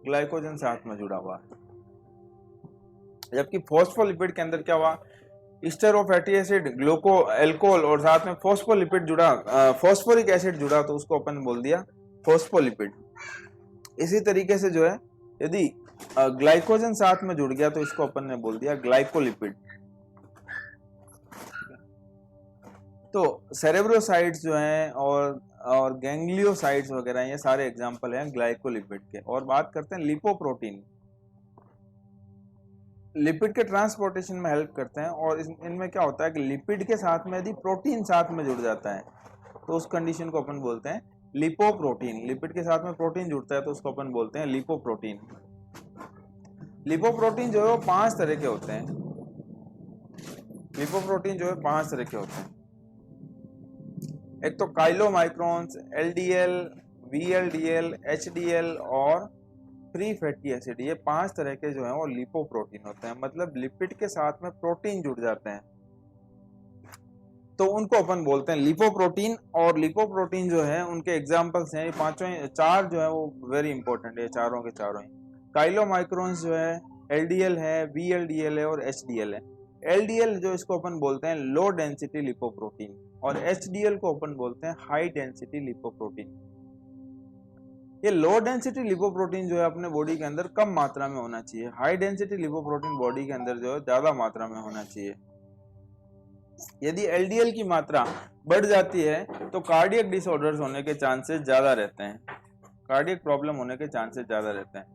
ग्लाइकोजन साथ में जुड़ा हुआ है। जबकि फोस्फोलिपिड के अंदर क्या हुआ, ester of fatty acid, ग्लूको, alcohol और साथ में फोस्फोलिपिड जुड़ा, फॉस्फोरिक एसिड जुड़ा, तो उसको अपन बोल दिया फोस्फोलिपिड। इसी तरीके से जो है यदि ग्लाइकोजन साथ में जुड़ गया तो इसको अपन ने बोल दिया ग्लाइकोलिपिड। तो सेरेब्रोसाइट्स जो हैं और गैंग्लियोसाइट्स वगैरह, ये सारे एग्जांपल हैं ग्लाइकोलिपिड के। और बात करते हैं लिपोप्रोटीन। लिपिड के ट्रांसपोर्टेशन में हेल्प करते हैं और इनमें क्या होता है कि लिपिड के साथ में यदि प्रोटीन साथ में जुड़ जाता है तो उस कंडीशन को अपन बोलते हैं लिपोप्रोटीन, लिपिड के साथ में प्रोटीन जुड़ता है तो उसको अपन बोलते हैं लिपोप्रोटीन। लिपोप्रोटीन जो है वो 5 तरह के होते हैं। लिपोप्रोटीन जो है 5 तरह के होते हैं। एक तो काइलोमाइक्रोन्स, एलडीएल, वीएलडीएल, एचडीएल और फ्री फैटी एसिड, ये 5 तरह के जो है वो लिपोप्रोटीन होते हैं। मतलब लिपिड के साथ में प्रोटीन जुड़ जाते हैं तो उनको अपन बोलते हैं लिपोप्रोटीन। और लिपोप्रोटीन जो है उनके एग्जांपल्स हैं, ये पांचों 4 जो है वो वेरी इंपॉर्टेंट है, चारों के चारों ही। काइलोमाइक्रोन्स जो है एलडीएल है, वीएलडीएल है और एचडीएल है। एलडीएल जो इसको अपन बोलते हैं लो डेंसिटी लिपोप्रोटीन और एचडीएल को अपन बोलते हैं हाई डेंसिटी लिपोप्रोटीन। ये लो डेंसिटी लिपोप्रोटीन जो है अपने बॉडी के अंदर कम मात्रा में होना चाहिए, हाई डेंसिटी लिपोप्रोटीन बॉडी के अंदर जो है ज्यादा मात्रा में होना चाहिए। यदि एलडीएल की मात्रा बढ़ जाती है तो कार्डियक डिसऑर्डर्स होने के चांसेस ज्यादा रहते हैं, कार्डियक प्रॉब्लम होने के चांसेस ज्यादा रहते हैं।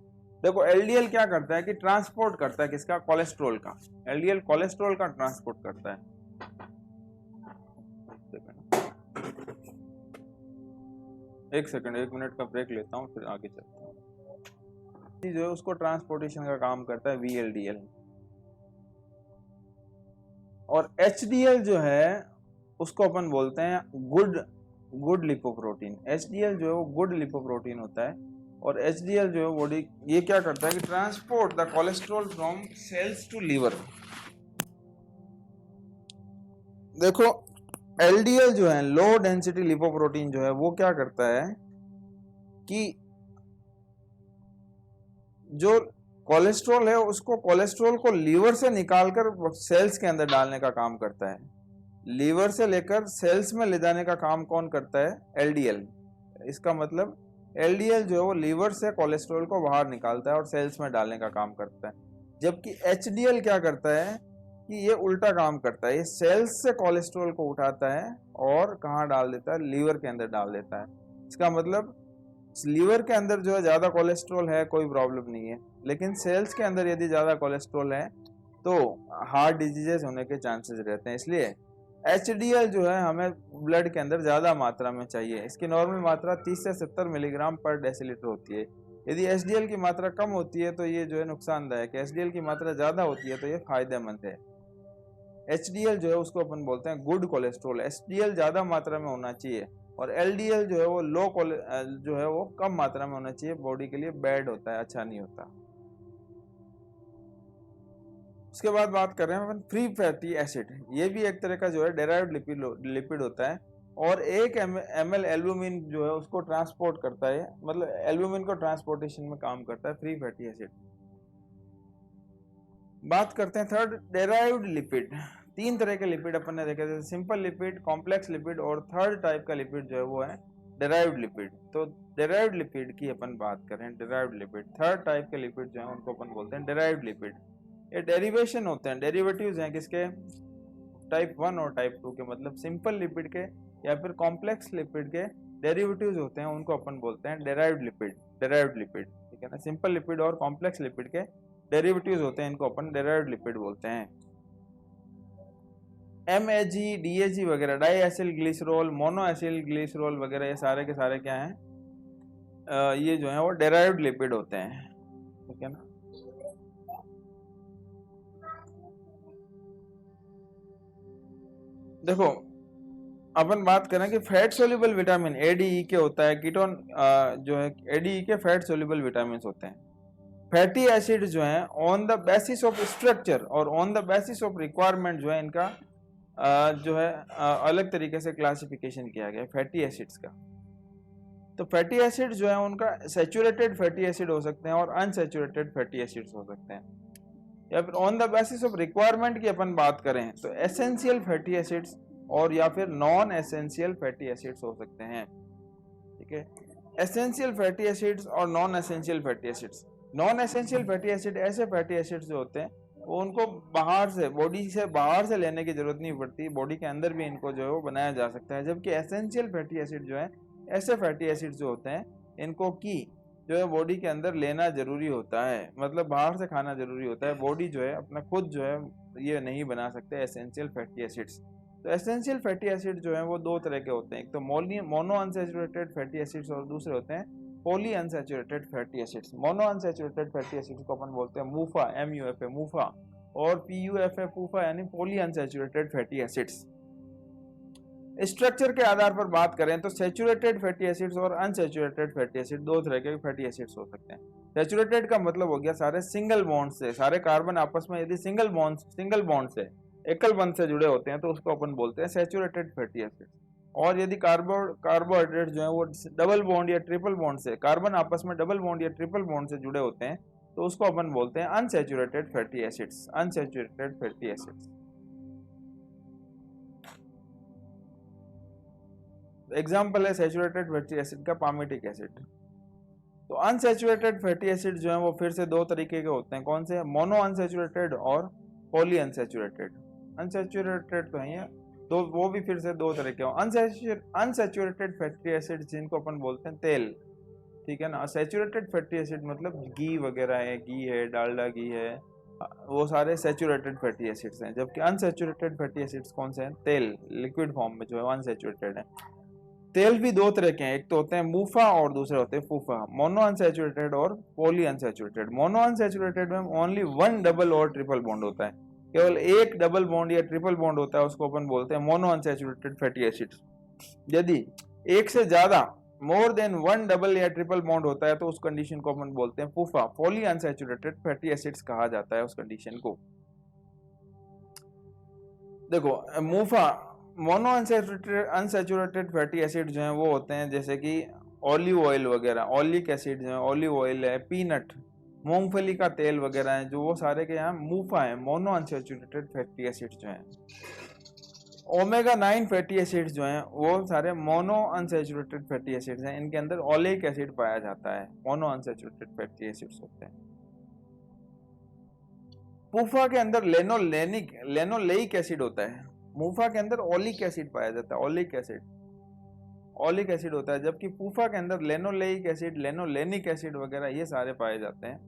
देखो एलडीएल क्या करता है कि ट्रांसपोर्ट करता है किसका, कोलेस्ट्रॉल का। एलडीएल कोलेस्ट्रॉल का ट्रांसपोर्ट करता है। एक सेकंड, 1 मिनट का ब्रेक लेता हूँ फिर आगे चलता हूँ। जो है उसको ट्रांसपोर्टेशन का काम करता है वीएलडीएल। और एचडीएल जो है उसको अपन बोलते हैं गुड लिपोप्रोटीन। एचडीएल जो है वो गुड लिपोप्रोटीन होता है। और एचडीएल जो है बॉडी ये क्या करता है कि transport the cholesterol from cells to liver. देखो एलडीएल जो है लो डेंसिटी लिपोप्रोटीन जो है वो क्या करता है कि जो कोलेस्ट्रॉल है उसको, कोलेस्ट्रॉल को लीवर से निकालकर सेल्स के अंदर डालने का काम करता है। लीवर से लेकर सेल्स में ले जाने का काम कौन करता है, एलडीएल। इसका मतलब एलडीएल जो है वो लीवर से कोलेस्ट्रॉल को बाहर निकालता है और सेल्स में डालने का काम करता है। जबकि एचडीएल क्या करता है कि ये उल्टा काम करता है, ये सेल्स से कोलेस्ट्रॉल को उठाता है और कहाँ डाल देता है, लीवर के अंदर डाल देता है। इसका मतलब लीवर के अंदर जो है ज्यादा कोलेस्ट्रॉल है कोई प्रॉब्लम नहीं है, लेकिन सेल्स के अंदर यदि ज्यादा कोलेस्ट्रॉल है तो हार्ट डिजीजेस होने के चांसेस रहते हैं। इसलिए एचडीएल जो है हमें ब्लड के अंदर ज्यादा मात्रा में चाहिए। इसकी नॉर्मल मात्रा 30 से 70 मिलीग्राम पर डेसीलीटर होती है। यदि एचडीएल की मात्रा कम होती है तो ये जो है नुकसानदायक है, एचडीएल की मात्रा ज्यादा होती है तो ये फायदेमंद है। एचडीएल जो है उसको अपन बोलते हैं गुड कोलेस्ट्रॉल। एचडीएल ज्यादा मात्रा में होना चाहिए और एलडीएल जो है वो जो है वो कम मात्रा में होना चाहिए, बॉडी के लिए बैड होता है, अच्छा नहीं होता। उसके बाद बात कर रहे हैं अपन फ्री फैटी एसिड। ये भी एक तरह का जो है डेराइव्ड लिपिड होता है और 1 ml एल्ब्यूमिन जो है उसको ट्रांसपोर्ट करता है, मतलब एल्ब्यूमिन को ट्रांसपोर्टेशन में काम करता है फ्री फैटी एसिड। बात करते हैं थर्ड डेराइव्ड लिपिड। 3 तरह के लिपिड अपन ने देखे थे, सिंपल लिपिड, कॉम्प्लेक्स लिपिड और थर्ड टाइप का लिपिड जो है वो है डेराइव्ड लिपिड। तो डेराइव्ड लिपिड की अपन बात करें, डेराइव्ड लिपिड थर्ड टाइप के लिपिड जो है उनको अपन बोलते हैं डेराइव्ड लिपिड। ये डेरिवेशन होते हैं, डेरिवेटिव्स हैं किसके, टाइप 1 और टाइप 2 के। मतलब सिंपल लिपिड के या फिर कॉम्प्लेक्स लिपिड के डेरिवेटिव्स होते हैं, उनको अपन बोलते हैं डेराइव्ड लिपिड। डेराइव्ड लिपिड, ठीक है ना। सिंपल लिपिड और कॉम्प्लेक्स लिपिड के डेरिवेटिव्स होते हैं, इनको अपन डेराइव्ड लिपिड बोलते हैं। MAG, DAG वगैरह, di acyl glycerol, mono acyl glycerol वगैरह, ये सारे के सारे क्या हैं, ये जो है वो डेराइव्ड लिपिड होते हैं, ठीक है ना। देखो अपन बात करें कि फैट सोल्यूबल विटामिन ADE के होता है, कीटोन जो है ADE के फैट सोल्यूबल विटामिन होते हैं। फैटी एसिड जो है on the basis of structure और on the basis of requirement जो है इनका जो है अलग तरीके से क्लासिफिकेशन किया गया है फैटी एसिड्स का। तो फैटी एसिड जो है उनका सैचुरेटेड फैटी एसिड हो सकते हैं और अनसैचुरेटेड फैटी एसिड्स हो सकते हैं। या फिर on the basis of requirement की अपन बात करें तो एसेंशियल फैटी एसिड्स और या फिर नॉन एसेंशियल फैटी एसिड्स हो सकते हैं, ठीक है। एसेंशियल फैटी एसिड्स और non essential fatty acids. Non essential fatty acid ऐसे फैटी एसिड्स जो होते हैं वो उनको बाहर से, बॉडी से बाहर से लेने की जरूरत नहीं पड़ती, बॉडी के अंदर भी इनको जो है वो बनाया जा सकता है। जबकि एसेंशियल फैटी एसिड जो है ऐसे फैटी एसिड्स जो होते हैं इनको की जो है बॉडी के अंदर लेना जरूरी होता है, मतलब बाहर से खाना जरूरी होता है। बॉडी जो है अपना खुद जो है ये नहीं बना सकते एसेंशियल फैटी एसिड्स। तो एसेंशियल फैटी एसिड जो है वो दो तरह के होते हैं, एक तो मोनो अनसैचुरेटेड फैटी एसिड्स और दूसरे होते हैं poly unsaturated fatty acids. Mono unsaturated fatty acids को अपन बोलते हैं मूफा, MUFA मूफा, और PUFA पूफा, यानी poly unsaturated fatty acids. Structure के आधार पर बात करें तो सैचुरेटेड फैटी एसिड्स और अनसैचुरेटेड फैटी एसिड दो तरह के फैटी एसिड्स हो सकते हैं। सैचुरेटेड का मतलब हो गया सारे सिंगल बॉन्ड से, सारे कार्बन आपस में यदि सिंगल बॉन्ड से एकल बंध से जुड़े होते हैं तो उसको अपन बोलते हैं सैचुरेटेड फैटी एसिड्स। और यदि कार्बोहाइड्रेट जो है वो डबल बॉन्ड या ट्रिपल बॉन्ड से, कार्बन आपस में डबल बॉन्ड या ट्रिपल बॉन्ड से जुड़े होते हैं तो उसको अपन बोलते हैं unsaturated fatty acids, unsaturated fatty acids. Example है सैचुरेटेड फैटी एसिड का पामिटिक एसिड। तो अनसैचुरेटेड फैटी एसिड जो है वो फिर से दो तरीके के होते हैं, कौन से? मोनो अनसैचुरेटेड और पॉली अनसैचुरेटेड। अनसैचुरेटेड तो है, तो वो भी फिर से दो तरह के हो। अनसैचुरेटेड फैटी एसिड जिनको अपन बोलते हैं तेल, ठीक है ना। सैचुरेटेड फैटी एसिड मतलब घी वगैरह है, घी है, डालडा घी है, वो सारे सैचुरेटेड फैटी एसिड्स हैं। जबकि अनसैचुरेटेड फैटी एसिड्स कौन से हैं? तेल, लिक्विड फॉर्म में जो है अनसैचुरेटेड है। तेल भी दो तरह के हैं, एक तो होते हैं मूफा और दूसरे होते हैं फूफा, मोनो अनसैचुरेटेड और पॉली अनसैचुरेटेड। मोनो अनसैचुरेटेड में ओनली वन डबल और ट्रिपल बॉन्ड होता है, केवल एक डबल बॉन्ड या ट्रिपल बॉन्ड होता है, उसको अपन बोलते हैं मोनो अनसैचुरेटेड फैटी एसिड्स। यदि एक से ज्यादा मोर देन वन डबल या ट्रिपल बॉन्ड होता है तो उस कंडीशन को अपन बोलते हैं फूफा, पॉली अनसैचुरेटेड फैटी एसिड्स कहा जाता है उस कंडीशन को। देखो मूफा, मोनो अनसैचुरेटेड फैटी एसिड जो हैं वो होते हैं जैसे कि ऑलिव ऑयल वगैरह, ऑलिक एसिड जो है, ऑलिव ऑयल है, पीनट, मूंगफली का तेल वगैरह है, जो वो सारे के यहाँ मूफा है, मोनो अनसैचुरेटेड फैटी एसिड जो हैं। ओमेगा 9 फैटी एसिड्स जो हैं वो सारे मोनो अनसैचुरेटेड फैटी एसिड्स हैं, इनके अंदर ओलिक एसिड पाया जाता है, मोनो अनसैचुरेटेड फैटी एसिड्स होते हैं। पूफा के अंदर लेनोलेइक एसिड होता है, मूफा के अंदर ओलिक एसिड पाया जाता है, ओलिक एसिड होता है, जबकि पूफा के अंदर लेनोलेइक एसिड, लेनोलेनिक एसिड वगैरह ये सारे पाए जाते हैं,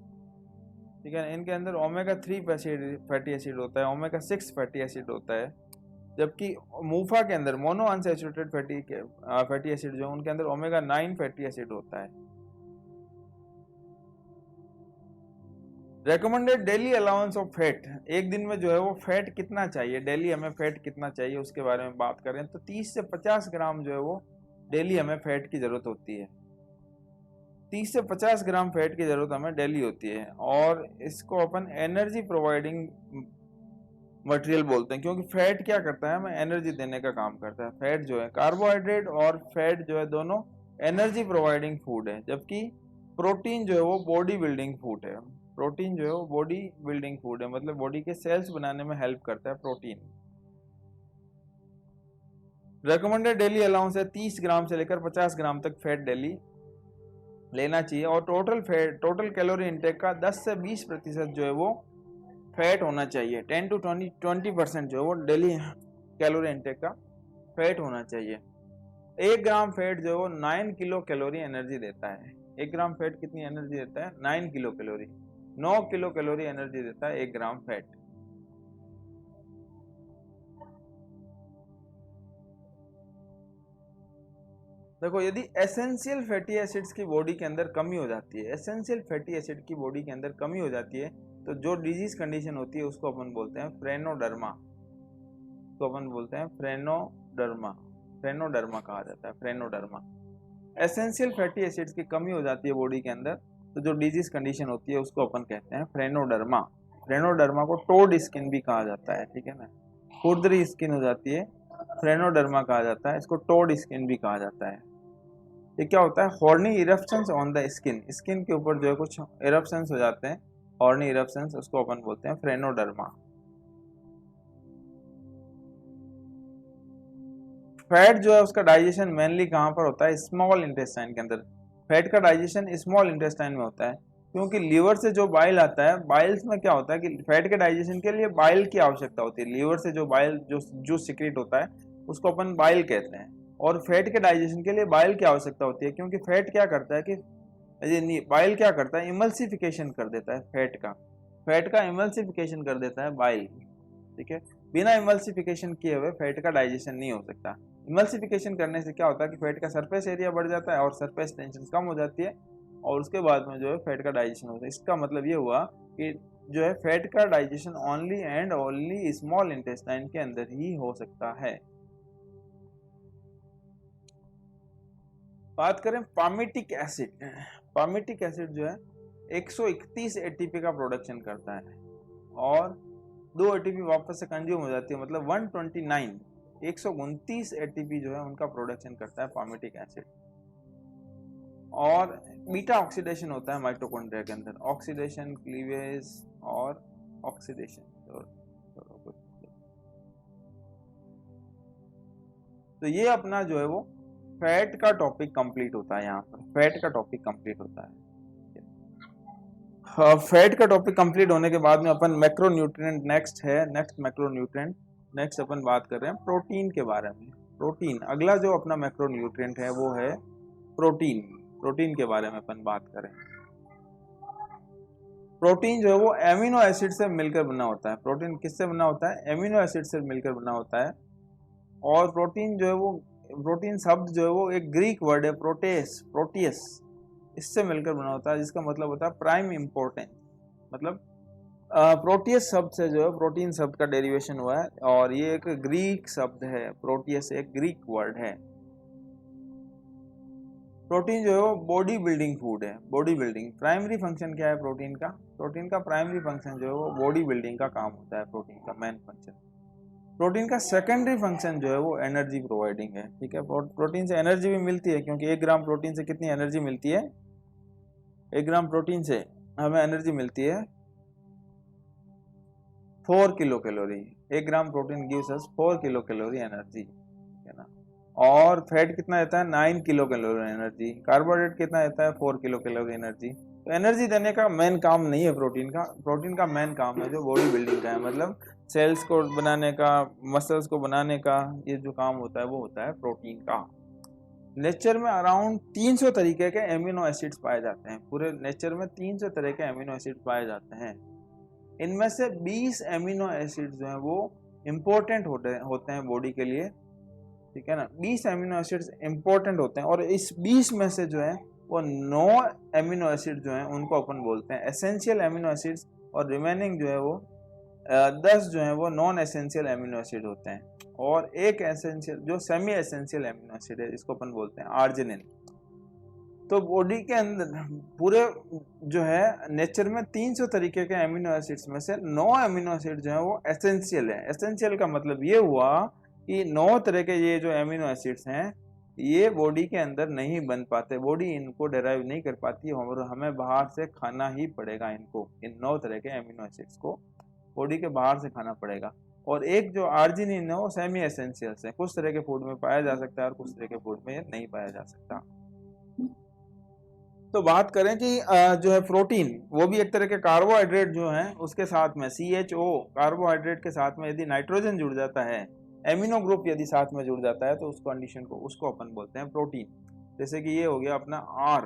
ठीक है। इनके अंदर ओमेगा 3 फैटी एसिड होता है, ओमेगा 6 फैटी एसिड होता है, जबकि मूफा के अंदर मोनो अनसैचुरेटेड फैटी एसिड जो उनके अंदर ओमेगा 9 फैटी एसिड होता है। Recommended daily allowance of fat, एक दिन में जो है वो फैट कितना चाहिए, डेली हमें फैट कितना चाहिए उसके बारे में बात करें तो 30 से 50 ग्राम जो है वो डेली हमें फैट की जरूरत होती है। 30 से 50 ग्राम फैट की जरूरत हमें डेली होती है, और इसको अपन एनर्जी प्रोवाइडिंग मटेरियल बोलते हैं, क्योंकि फैट क्या करता है, हमें एनर्जी देने का काम करता है। फैट जो है, कार्बोहाइड्रेट और फैट जो है दोनों एनर्जी प्रोवाइडिंग फूड है, जबकि प्रोटीन जो है वो बॉडी बिल्डिंग फूड है। प्रोटीन जो है वो बॉडी बिल्डिंग फूड है, मतलब बॉडी के सेल्स बनाने में हेल्प करता है प्रोटीन। रेकमेंडेड डेली अलाउंस है 30 ग्राम से लेकर 50 ग्राम तक फैट डेली लेना चाहिए, और टोटल कैलोरी इंटेक का 10 से 20% जो है वो फैट होना चाहिए। 10 to 20% जो है वो डेली कैलोरी इंटेक का फैट होना चाहिए। 1 ग्राम फैट जो है वो 9 किलो कैलोरी एनर्जी देता है। 1 ग्राम फैट कितनी एनर्जी देता है? 9 kilo calorie, 9 kilo calorie energy देता है 1 ग्राम फैट। देखो, यदि एसेंशियल फैटी एसिड्स की बॉडी के अंदर कमी हो जाती है, एसेंशियल फैटी एसिड की बॉडी के अंदर कमी हो जाती है, तो जो डिजीज कंडीशन होती है उसको अपन बोलते हैं फ्रेनोडर्मा, तो अपन बोलते हैं फ्रेनोडर्मा, फ्रेनोडर्मा कहा जाता है, फ्रेनोडर्मा। एसेंशियल फैटी एसिड्स की कमी हो जाती है बॉडी के अंदर, तो जो डिजीज कंडीशन होती है उसको अपन कहते हैं फ्रेनोडर्मा। फ्रेनोडर्मा को टोड स्किन भी कहा जाता है, ठीक है ना, खुरदरी स्किन हो जाती है, फ्रेनोडर्मा कहा जाता है, इसको टोड स्किन भी कहा जाता है। ये क्या होता है? Horny eruptions on the skin, skin के ऊपर जो है कुछ इरप्शंस हो जाते हैं, हॉर्नी इरप्शंस, उसको अपन बोलते हैं फ्रेनोडर्मा। फैट जो है उसका डाइजेशन मेनली कहाँ पर होता है? स्मॉल इंटेस्टाइन के अंदर। फैट का डाइजेशन स्मॉल इंटेस्टाइन में होता है, क्योंकि लीवर से जो बाइल आता है, बाइल्स में क्या होता है कि फैट के डाइजेशन के लिए बाइल की आवश्यकता होती है। लीवर से जो बाइल जो सिक्रेट होता है उसको अपन बाइल कहते हैं, और फैट के डाइजेशन के लिए बाइल की आवश्यकता होती है, क्योंकि फैट क्या करता है कि बाइल क्या करता है? इमल्सिफिकेशन कर देता है फैट का इमल्सिफिकेशन कर देता है बाइल, ठीक है। बिना इमल्सिफिकेशन किए हुए फैट का डाइजेशन नहीं हो सकता। इमल्सिफिकेशन करने से क्या होता है कि फैट का सरफेस एरिया बढ़ जाता है और सरफेस टेंशन कम हो जाती है और उसके बाद में जो है फैट का डाइजेशन होता है। इसका मतलब ये हुआ कि जो है फैट का digestion only and only small intestine के अंदर ही हो सकता है। बात करें पामिटिक एसिड। पामिटिक एसिड जो है 131 एटीपी का प्रोडक्शन करता है और 2 एटीपी वापस से कंज्यूम हो जाती है, मतलब 129 एटीपी जो है उनका प्रोडक्शन करता है पामिटिक एसिड। और बीटा ऑक्सीडेशन होता है माइटोकॉन्ड्रिया के अंदर, ऑक्सीडेशन, क्लीवेज और ऑक्सीडेशन। तो ये अपना जो है वो फैट का टॉपिक कंप्लीट होता है। यहाँ पर फैट का टॉपिक कंप्लीट होता है। फैट का टॉपिक कंप्लीट होने के बाद में अपन मैक्रोन्यूट्रिएंट नेक्स्ट है। नेक्स्ट मैक्रोन्यूट्रिएंट, नेक्स्ट अपन बात कर रहे हैं प्रोटीन के बारे में। प्रोटीन अगला जो अपना मैक्रोन्यूट्रिएंट है वो है प्रोटीन। प्रोटीन के बारे में अपन बात करें। प्रोटीन जो है वो एमिनो एसिड से मिलकर बना होता है। प्रोटीन किससे बना होता है? एमिनो एसिड से मिलकर बना होता है। और प्रोटीन जो है वो, प्रोटीन शब्द जो है वो एक ग्रीक वर्ड है प्रोटियस, इससे मिलकर बना होता है, जिसका मतलब होता है प्राइम इम्पोर्टेंस। मतलब प्रोटियस शब्द से जो है प्रोटीन शब्द का डेरिवेशन हुआ है और ये एक ग्रीक शब्द है। प्रोटियस एक ग्रीक वर्ड है। प्रोटीन जो है वो बॉडी बिल्डिंग फूड है। बॉडी बिल्डिंग प्राइमरी फंक्शन क्या है प्रोटीन का? प्रोटीन का प्राइमरी फंक्शन जो है वो बॉडी बिल्डिंग का काम होता है। प्रोटीन का मेन फंक्शन। प्रोटीन का सेकेंडरी फंक्शन जो है वो एनर्जी प्रोवाइडिंग है। ठीक है, प्रोटीन से एनर्जी भी मिलती है, क्योंकि 1 ग्राम प्रोटीन से कितनी एनर्जी मिलती है? 1 ग्राम प्रोटीन से हमें एनर्जी मिलती है 4 kilo calorie. 1 gram protein gives us 4 kilo calorie energy, है ना। और फैट कितना देता है? 9 किलो कैलोरी एनर्जी। कार्बोहाइड्रेट कितना देता है? 4 किलो कैलोरी एनर्जी। तो एनर्जी देने का मेन काम नहीं है प्रोटीन का। प्रोटीन का मेन काम है जो बॉडी बिल्डिंग का है, मतलब सेल्स को बनाने का, मसल्स को बनाने का, ये जो काम होता है वो होता है प्रोटीन का। नेचर में अराउंड 300 तरीके के एमिनो एसिड्स पाए जाते हैं। पूरे नेचर में 300 तरह के एमिनो एसिड पाए जाते हैं। इनमें से 20 एमिनो एसिड जो हैं वो इम्पोर्टेंट होते हैं बॉडी के लिए। ठीक है ना, 20 एमिनो एसिड्स इम्पोर्टेंट होते हैं और इस 20 में से जो है वो 9 एमिनो एसिड जो हैं उनको अपन बोलते हैं एसेंशियल एमिनो एसिड्स, और रिमेनिंग जो है वो 10 जो है वो नॉन एसेंशियल एमिनो एसिड होते हैं। और एक एसेंशियल जो सेमी एसेंशियल एमिनो एसिड है, इसको अपन बोलते हैं आर्जिनिन। तो बॉडी के अंदर पूरे जो है नेचर में 300 तरीके के एमिनो एसिड्स में से 9 एमिनो एसिड जो है वो एसेंशियल है। एसेंशियल का मतलब ये हुआ कि 9 तरह के ये जो एमिनो एसिड्स हैं ये बॉडी के अंदर नहीं बन पाते, बॉडी इनको डेराइव नहीं कर पाती और हमें बाहर से खाना ही पड़ेगा इनको। इन 9 तरह के एमिनो एसिड्स को बॉडी के बाहर से खाना पड़ेगा। और एक जो आर्जिनिन है वो सेमी एसेंशियल्स है, कुछ तरह के फूड में पाया जा सकता है और कुछ तरह के फूड में नहीं पाया जा सकता। तो बात करें कि जो है प्रोटीन, वो भी एक तरह के कार्बोहाइड्रेट जो है उसके साथ में CHO कार्बोहाइड्रेट के साथ में यदि नाइट्रोजन जुड़ जाता है, एमिनो ग्रुप यदि साथ में जुड़ जाता है, तो उस कंडीशन को उसको अपन बोलते हैं प्रोटीन। जैसे कि ये हो गया अपना R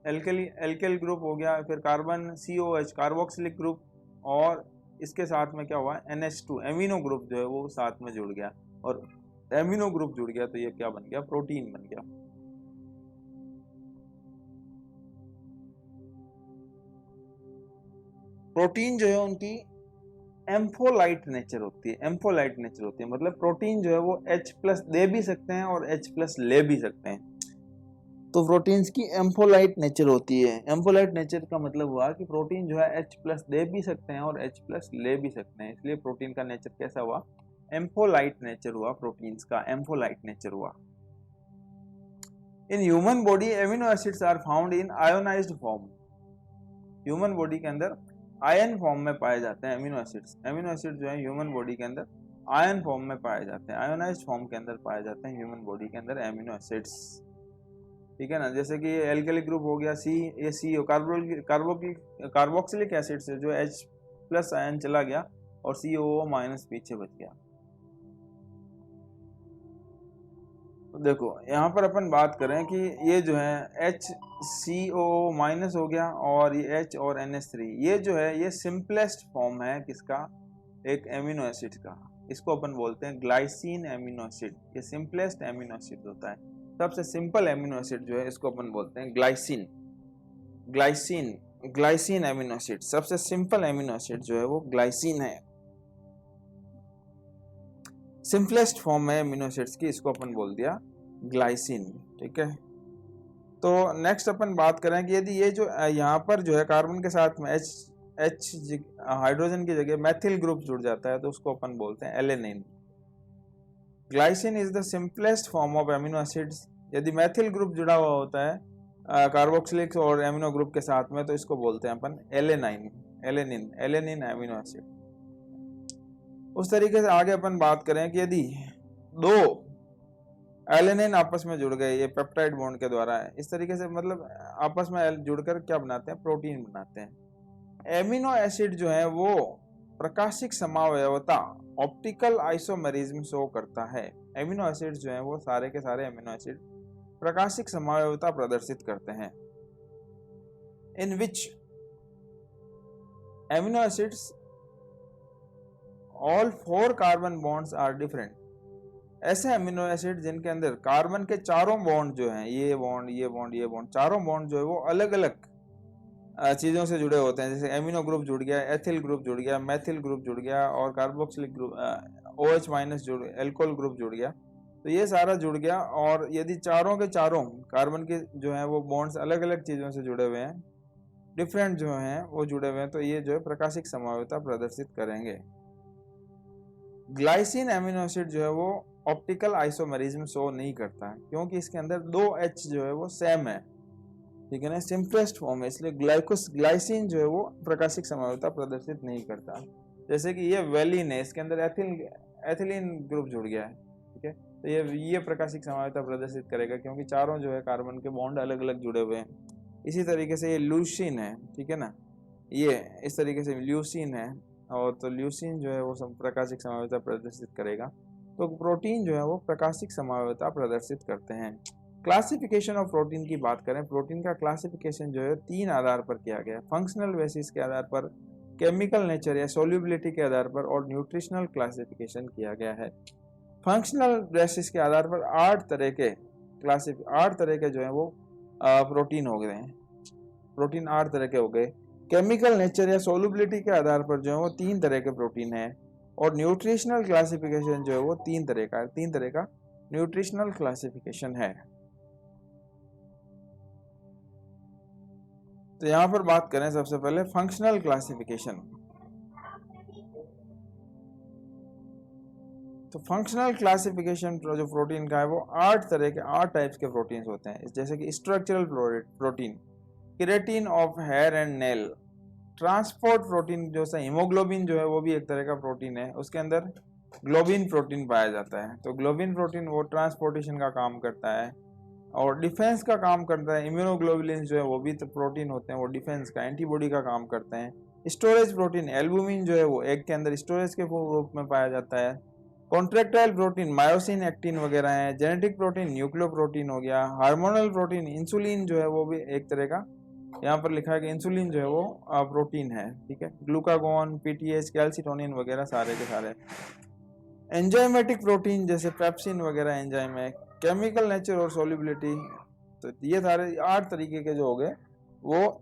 एल्केल ग्रुप हो गया, फिर कार्बन COH कार्बोक्सिलिक ग्रुप, और इसके साथ में क्या हुआ NH2 एमिनो ग्रुप जो है वो साथ में जुड़ गया, और एमिनो ग्रुप जुड़ गया तो ये क्या बन गया? प्रोटीन बन गया। प्रोटीन जो है उनकी एम्फोलाइट नेचर होती है। एम्फोलाइट नेचर होती है मतलब प्रोटीन जो है वो H+ दे भी सकते हैं और H+ ले भी सकते हैं। तो प्रोटीन्स की एम्फोलाइट नेचर होती है। एम्फोलाइट नेचर का मतलब हुआ कि प्रोटीन जो है H+ दे भी सकते हैं और H+ ले भी सकते हैं, इसलिए प्रोटीन का नेचर कैसा हुआ? एम्फोलाइट नेचर हुआ। प्रोटीन्स का एम्फोलाइट नेचर हुआ। In human body amino acids are found in ionised form. Human body के अंदर आयन फॉर्म में पाए जाते हैं एमिनो एसिड्स। एमिनो एसिड जो है ह्यूमन बॉडी के अंदर आयन फॉर्म में पाए जाते हैं, आयोनाइज्ड फॉर्म के अंदर पाए जाते हैं ह्यूमन बॉडी के अंदर एमिनो एसिड्स। ठीक है ना, जैसे कि ये एल्केलिक ग्रुप हो गया ये CO कार्बोक्सिलिक एसिड से जो H+ आयन चला गया और COO- पीछे बच गया। तो देखो यहाँ पर अपन बात करें कि ये जो है HCOO- हो गया और ये H और NH3, ये जो है ये सिंपलेस्ट फॉर्म है किसका? एक एमिनो एसिड का, इसको अपन बोलते हैं ग्लाइसिन एमिनो एसिड। ये सिंपलेस्ट एमिनो एसिड होता है, सबसे सिंपल एमिनो एसिड जो है इसको अपन बोलते हैं glycine. Glycine glycine amino acid, सबसे सिंपल एमिनो एसिड जो है वो ग्लाइसिन है। सिंपलेस्ट फॉर्म है एमिनो एसिड्स की, इसको अपन बोल दिया ग्लाइसिन। ठीक है, तो नेक्स्ट अपन बात करें कि यदि ये जो यहाँ पर जो है कार्बन के साथ में एच हाइड्रोजन की जगह मैथिल ग्रुप जुड़ जाता है तो उसको अपन बोलते हैं alanine. Glycine is the simplest form of amino acids. यदि मैथिल ग्रुप जुड़ा हुआ होता है कार्बोक्सिलिक और एमिनो ग्रुप के साथ में तो इसको बोलते हैं अपन एलेनाइन, एलेनिन एमिनो एसिड। उस तरीके से आगे अपन बात करें कि यदि दो एलेनिन आपस में जुड़ गए, ये पेप्टाइड बॉन्ड के द्वारा है, इस तरीके से मतलब आपस में जुड़कर क्या बनाते हैं, प्रोटीन बनाते हैं। एमिनो एसिड जो है वो प्रकाशिक समावयवता, ऑप्टिकल आइसोमेरिज्म शो करता है। एमिनो एसिड जो है वो सारे के सारे एमिनो एसिड प्रकाशिक समावयवता प्रदर्शित करते हैं। In which amino acids all 4 carbon bonds are different. ऐसे अमीनो एसिड जिनके अंदर कार्बन के चारों बॉन्ड जो हैं, ये बॉन्ड ये बॉन्ड ये बॉन्ड, चारों बॉन्ड जो है वो अलग अलग चीजों से जुड़े होते हैं। जैसे एमिनो ग्रुप जुड़ गया, एथिल ग्रुप जुड़ गया, मैथिल ग्रुप जुड़ गया और कार्बोक्सिलिक ग्रुप OH- जुड़ गया, एल्कोहल ग्रुप जुड़ गया, तो ये सारा जुड़ गया। और यदि चारों के चारों कार्बन के जो है वो बॉन्ड्स अलग अलग चीजों से जुड़े हुए हैं, डिफरेंट जो हैं वो जुड़े हुए हैं, तो ये जो है प्रकाशिक समावयवता प्रदर्शित करेंगे। ग्लाइसिन एमिनो एसिड जो है वो ऑप्टिकल आइसोमेरिज्म शो नहीं करता है क्योंकि इसके अंदर 2 H जो है वो सेम है। ठीक है ना, सिंपलेस्ट फॉर्म है, इसलिए ग्लाइसिन जो है वो प्रकाशिक समावयवता प्रदर्शित नहीं करता। जैसे कि ये वेलिन है, इसके अंदर एथिलीन ग्रुप जुड़ गया है। ठीक है, तो ये प्रकाशिक समावयवता प्रदर्शित करेगा क्योंकि चारों जो है कार्बन के बॉन्ड अलग अलग जुड़े हुए हैं। इसी तरीके से ये ल्यूसीन है, ठीक है ना, ये इस तरीके से ल्यूसीन है, और तो ल्यूसीन जो है वो प्रकाशिक समावयवता प्रदर्शित करेगा। तो प्रोटीन जो है वो प्रकाशिक समावयवता प्रदर्शित करते हैं। क्लासिफिकेशन ऑफ प्रोटीन की बात करें, प्रोटीन का क्लासिफिकेशन जो है 3 आधार पर किया गया है। फंक्शनल बेसिस के आधार पर, केमिकल नेचर या सोल्यूबिलिटी के आधार पर और न्यूट्रिशनल क्लासिफिकेशन किया गया है। फंक्शनल बेसिस के आधार पर 8 तरह के जो है वो प्रोटीन हो गए हैं। प्रोटीन 8 तरह के हो गए। केमिकल नेचर या सोल्यूबिलिटी के आधार पर जो है वो 3 तरह के प्रोटीन है। और न्यूट्रिशनल क्लासिफिकेशन जो है वो 3 तरह का न्यूट्रिशनल क्लासिफिकेशन है। तो यहां पर बात करें सबसे पहले फंक्शनल क्लासिफिकेशन। तो फंक्शनल क्लासिफिकेशन जो प्रोटीन का है वो 8 टाइप्स के प्रोटीन्स होते हैं। जैसे कि structural protein, keratin of hair and nail. Transport protein जो है हीमोग्लोबिन जो है वो भी एक तरह का प्रोटीन है, उसके अंदर ग्लोबिन प्रोटीन पाया जाता है। तो ग्लोबिन प्रोटीन वो ट्रांसपोर्टेशन का काम करता है और डिफेंस का काम करता है। इम्यूनोग्लोबुलिन जो है वो भी तो प्रोटीन होते हैं, वो डिफेंस का, एंटीबॉडी का काम करते हैं। स्टोरेज प्रोटीन, एल्बुमिन जो है वो एग के अंदर स्टोरेज के रूप में पाया जाता है। कॉन्ट्रेक्टाइल प्रोटीन मायोसिन, एक्टिन वगैरह है। जेनेटिक प्रोटीन न्यूक्लियो प्रोटीन हो गया। हार्मोनल प्रोटीन इंसुलिन जो है वो भी एक तरह का, यहाँ पर लिखा है कि इंसुलिन जो है वो प्रोटीन है। ठीक है, ग्लूकागोन, पीटीएच, कैल्सिटोनिन वगैरह सारे के सारे। एंजाइमेटिक प्रोटीन जैसे पेप्सिन वगैरह एंजाइम है। केमिकल नेचर और सोल्यूबिलिटी, तो ये सारे 8 तरीके के जो हो गए वो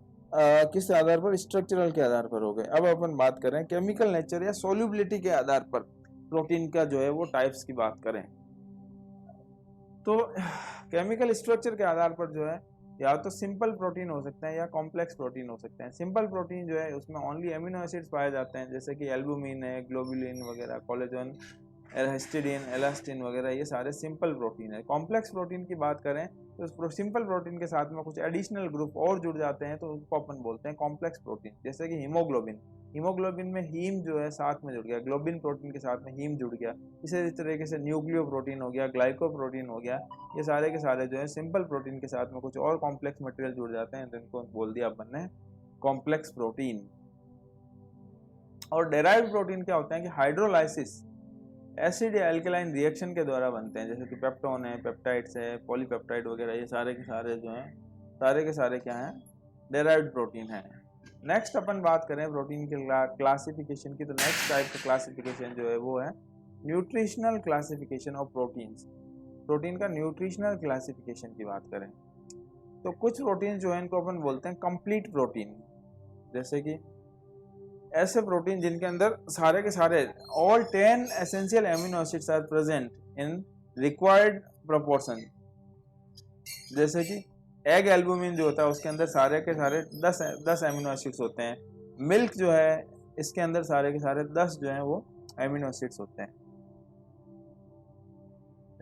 किस आधार पर, स्ट्रक्चरल के आधार पर हो गए। अब अपन बात करें केमिकल नेचर या सोल्यूबिलिटी के आधार पर प्रोटीन का जो है वो टाइप्स की बात करें, तो केमिकल स्ट्रक्चर के आधार पर जो है या तो सिंपल प्रोटीन हो सकते हैं या कॉम्प्लेक्स प्रोटीन हो सकते हैं। सिंपल प्रोटीन जो है उसमें ओनली एमिनो एसिड्स पाए जाते हैं, जैसे कि एल्बुमिन है, ग्लोबुलिन वगैरह, कोलेजन, हिस्टिडीन, एलास्टिन वगैरह, ये सारे सिंपल प्रोटीन है। कॉम्प्लेक्स प्रोटीन की बात करें तो सिंपल प्रोटीन के साथ में कुछ एडिशनल ग्रुप और जुड़ जाते हैं, तो उसको अपन बोलते हैं कॉम्प्लेक्स प्रोटीन। जैसे कि हीमोग्लोबिन में हीम जो है साथ में जुड़ गया, ग्लोबिन प्रोटीन के साथ में हीम जुड़ गया। इसी तरीके से न्यूक्लियो प्रोटीन हो गया, ग्लाइको प्रोटीन हो गया, ये सारे के सारे जो है सिंपल प्रोटीन के साथ में कुछ और कॉम्प्लेक्स मटेरियल जुड़ जाते हैं, जिनको बोल दिया अपन ने कॉम्प्लेक्स प्रोटीन। और डेराइव्ड प्रोटीन क्या होते हैं कि हाइड्रोलाइसिस, एसिड या एल्कलाइन रिएक्शन के द्वारा बनते हैं, जैसे कि पेप्टोन है, पेप्टाइड्स है, पॉलीपेप्टाइड वगैरह, ये सारे के सारे जो हैं, सारे के सारे क्या हैं, डेराइव्ड प्रोटीन है। नेक्स्ट अपन बात करें प्रोटीन के क्लासिफिकेशन की, तो नेक्स्ट टाइप का क्लासिफिकेशन जो है वो है nutritional classification of proteins. Protein का न्यूट्रिशनल क्लासिफिकेशन की बात करें तो कुछ प्रोटीन जो है इनको अपन बोलते हैं कंप्लीट प्रोटीन। जैसे कि ऐसे प्रोटीन जिनके अंदर सारे के सारे all 10 essential amino acids are present in required proportion. जैसे कि एग एल्बुमिन जो होता है उसके अंदर सारे के सारे 10 एमिनो एसिड्स होते हैं। मिल्क जो है इसके अंदर सारे के सारे 10 जो है वो एमिनो एसिड्स होते हैं,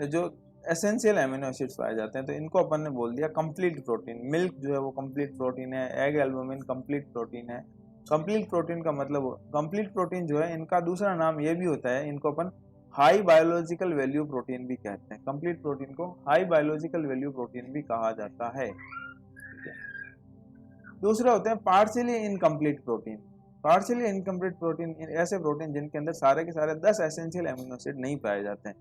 जो एसेंशियल एमिनो एसिड्स पाए जाते हैं। तो इनको अपन ने बोल दिया कंप्लीट प्रोटीन। मिल्क जो है वो कंप्लीट प्रोटीन है, एग एल्बुमिन कंप्लीट प्रोटीन है। कंप्लीट प्रोटीन का मतलब, कंप्लीट प्रोटीन जो है इनका दूसरा नाम ये भी होता है, इनको अपन हाई बायोलॉजिकल वैल्यू प्रोटीन भी कहते हैं। कंप्लीट प्रोटीन को हाई बायोलॉजिकल वैल्यू प्रोटीन भी कहा जाता है। दूसरे होते हैं partially incomplete protein. Partially incomplete protein ऐसे प्रोटीन जिनके अंदर सारे के सारे 10 एसेंशियल एमिनो एसिड नहीं पाए जाते हैं,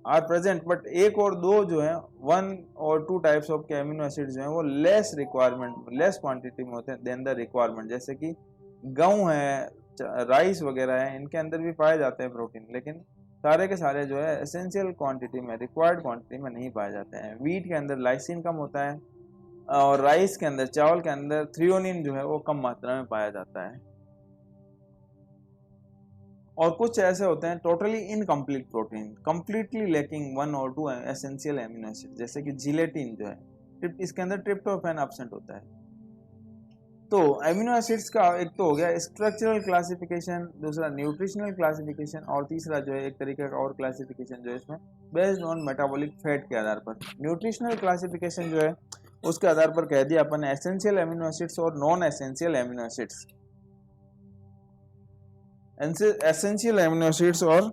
आर प्रेजेंट, बट एक और दो जो है 1 और 2 टाइप्स ऑफ के एमिनो एसिड जो है वो लेस रिक्वायरमेंट, लेस क्वांटिटी में होते हैं देन द रिक्वायरमेंट। जैसे कि गेहूं है, राइस वगैरह है, इनके अंदर भी पाए जाते हैं प्रोटीन, लेकिन सारे के सारे जो है एसेंशियल क्वांटिटी में, रिक्वायर्ड क्वांटिटी में नहीं पाए जाते हैं। वीट के अंदर लाइसिन कम होता है और राइस के अंदर, चावल के अंदर थ्रियोनिन जो है वो कम मात्रा में पाया जाता है। और कुछ ऐसे होते हैं totally incomplete protein, completely lacking 1 और 2 एसेंशियल एमिनो एसिड। जैसे कि जिलेटिन जो है, इसके अंदर ट्रिप्टोफैन एब्सेंट होता है। तो एमिनो एसिड्स का एक तो हो गया स्ट्रक्चरल क्लासिफिकेशन, दूसरा न्यूट्रिशनल क्लासिफिकेशन, और तीसरा जो है एक तरीके का और क्लासिफिकेशन जो है इसमें बेस्ड ऑन मेटाबॉलिक फैट के आधार पर। न्यूट्रिशनल क्लासिफिकेशन जो है उसके आधार पर कह दिया अपन एसेंशियल एमिनो एसिड्स और non essential amino acids. Essential amino acids और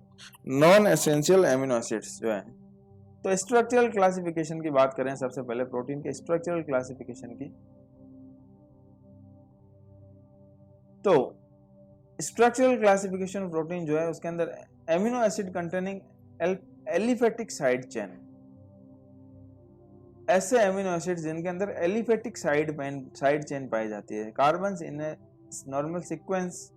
नॉन एसेंशियल एमिनो एसिड्स जो है। तो स्ट्रक्चरल क्लासिफिकेशन की बात करें सबसे पहले प्रोटीन के स्ट्रक्चरल क्लासिफिकेशन की, तो स्ट्रक्चरल क्लासिफिकेशन प्रोटीन जो है उसके अंदर amino acid containing aliphatic side chain, ऐसे एमिनो एसिड जिनके अंदर एलिफेटिक साइड चेन पाई जाती है, carbon in a normal sequence,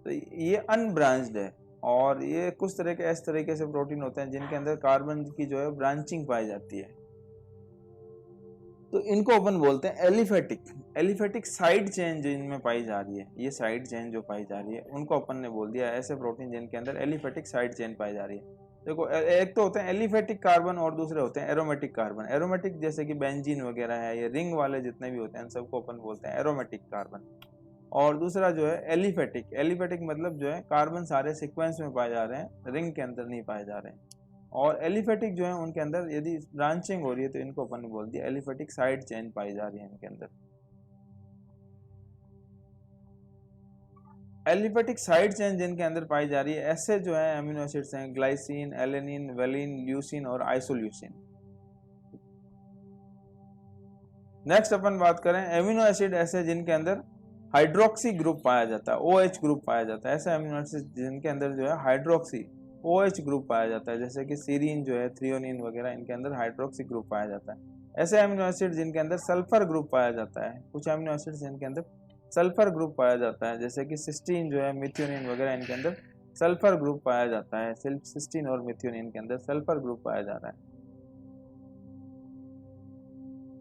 तो ये अनब्रांच्ड है। और ये कुछ तरह के इस तरीके से प्रोटीन होते हैं जिनके अंदर कार्बन की जो है ब्रांचिंग पाई जाती है, तो इनको अपन बोलते हैं एलिफेटिक साइड चेन जो इनमें पाई जा रही है, ये साइड चेन जो पाई जा रही है उनको अपन ने बोल दिया ऐसे प्रोटीन जिनके अंदर एलिफेटिक साइड चेन पाई जा रही है। देखो एक तो होते हैं एलिफेटिक कार्बन और दूसरे होते हैं एरोमेटिक कार्बन। एरोमेटिक जैसे कि बेंजीन वगैरह है, ये रिंग वाले जितने भी होते हैं सबको अपन बोलते हैं एरोमेटिक कार्बन। और दूसरा जो है एलिफेटिक मतलब जो है कार्बन सारे सीक्वेंस में पाए जा रहे हैं, रिंग के अंदर नहीं पाए जा रहे हैं। और एलिफेटिक जो है उनके अंदर यदि ब्रांचिंग हो रही है तो इनको अपन ने बोल दिया एलिफेटिक साइड चेन पाई जा रही है इनके अंदर। एलिफेटिक साइड चेन जिनके अंदर पाई जा रही है ऐसे जो है एमिनो एसिड्स हैं ग्लाइसिन, एलेनिन, वेलिन, ल्यूसिन और आइसोल्यूसिन। नेक्स्ट अपन बात करें एमिनो एसिड ऐसे जिनके अंदर हाइड्रोक्सी ग्रुप पाया जाता है, OH ग्रुप पाया जाता है। ऐसे एमिनो एसिड जिनके अंदर जो है हाइड्रोक्सी OH ग्रुप पाया जाता है, जैसे कि सीरीन जो है, थ्रियोनिन वगैरह, इनके अंदर हाइड्रोक्सी ग्रुप पाया जाता है। ऐसे एमिनो एसिड जिनके अंदर सल्फर ग्रुप पाया जाता है, कुछ एमिनो एसिड जिनके अंदर सल्फर ग्रुप पाया जाता है, जैसे कि सिस्टीन जो है, मिथ्योनिन वगैरह, इनके अंदर सल्फर ग्रुप पाया जाता है। सिस्टीन और मिथ्योनिन के अंदर सल्फर ग्रुप पाया जा रहा है।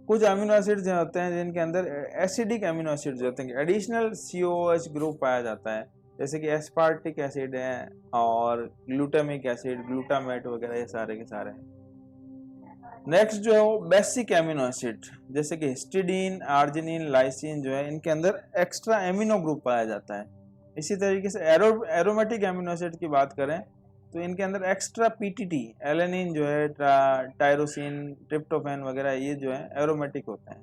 कुछ अमीनो एसिड जो होते हैं जिनके अंदर एसिडिक अमीनो एसिड जो होते हैं एडिशनल COOH ग्रुप पाया जाता है, जैसे कि एस्पार्टिक एसिड है और ग्लूटामिक एसिड, ग्लूटामेट वगैरह, ये सारे के सारे हैं। नेक्स्ट जो है वो बेसिक एमिनो एसिड, जैसे कि हिस्टिडीन, आर्जिनिन, लाइसिन जो है, इनके अंदर एक्स्ट्रा एमिनो ग्रुप पाया जाता है। इसी तरीके से एरोमेटिक एमिनो एसिड की बात करें तो इनके अंदर एक्स्ट्रा PTT, एलेनिन जो है, टायरोसिन, ट्रिप्टोफैन वगैरह, ये जो है एरोमेटिक होते हैं।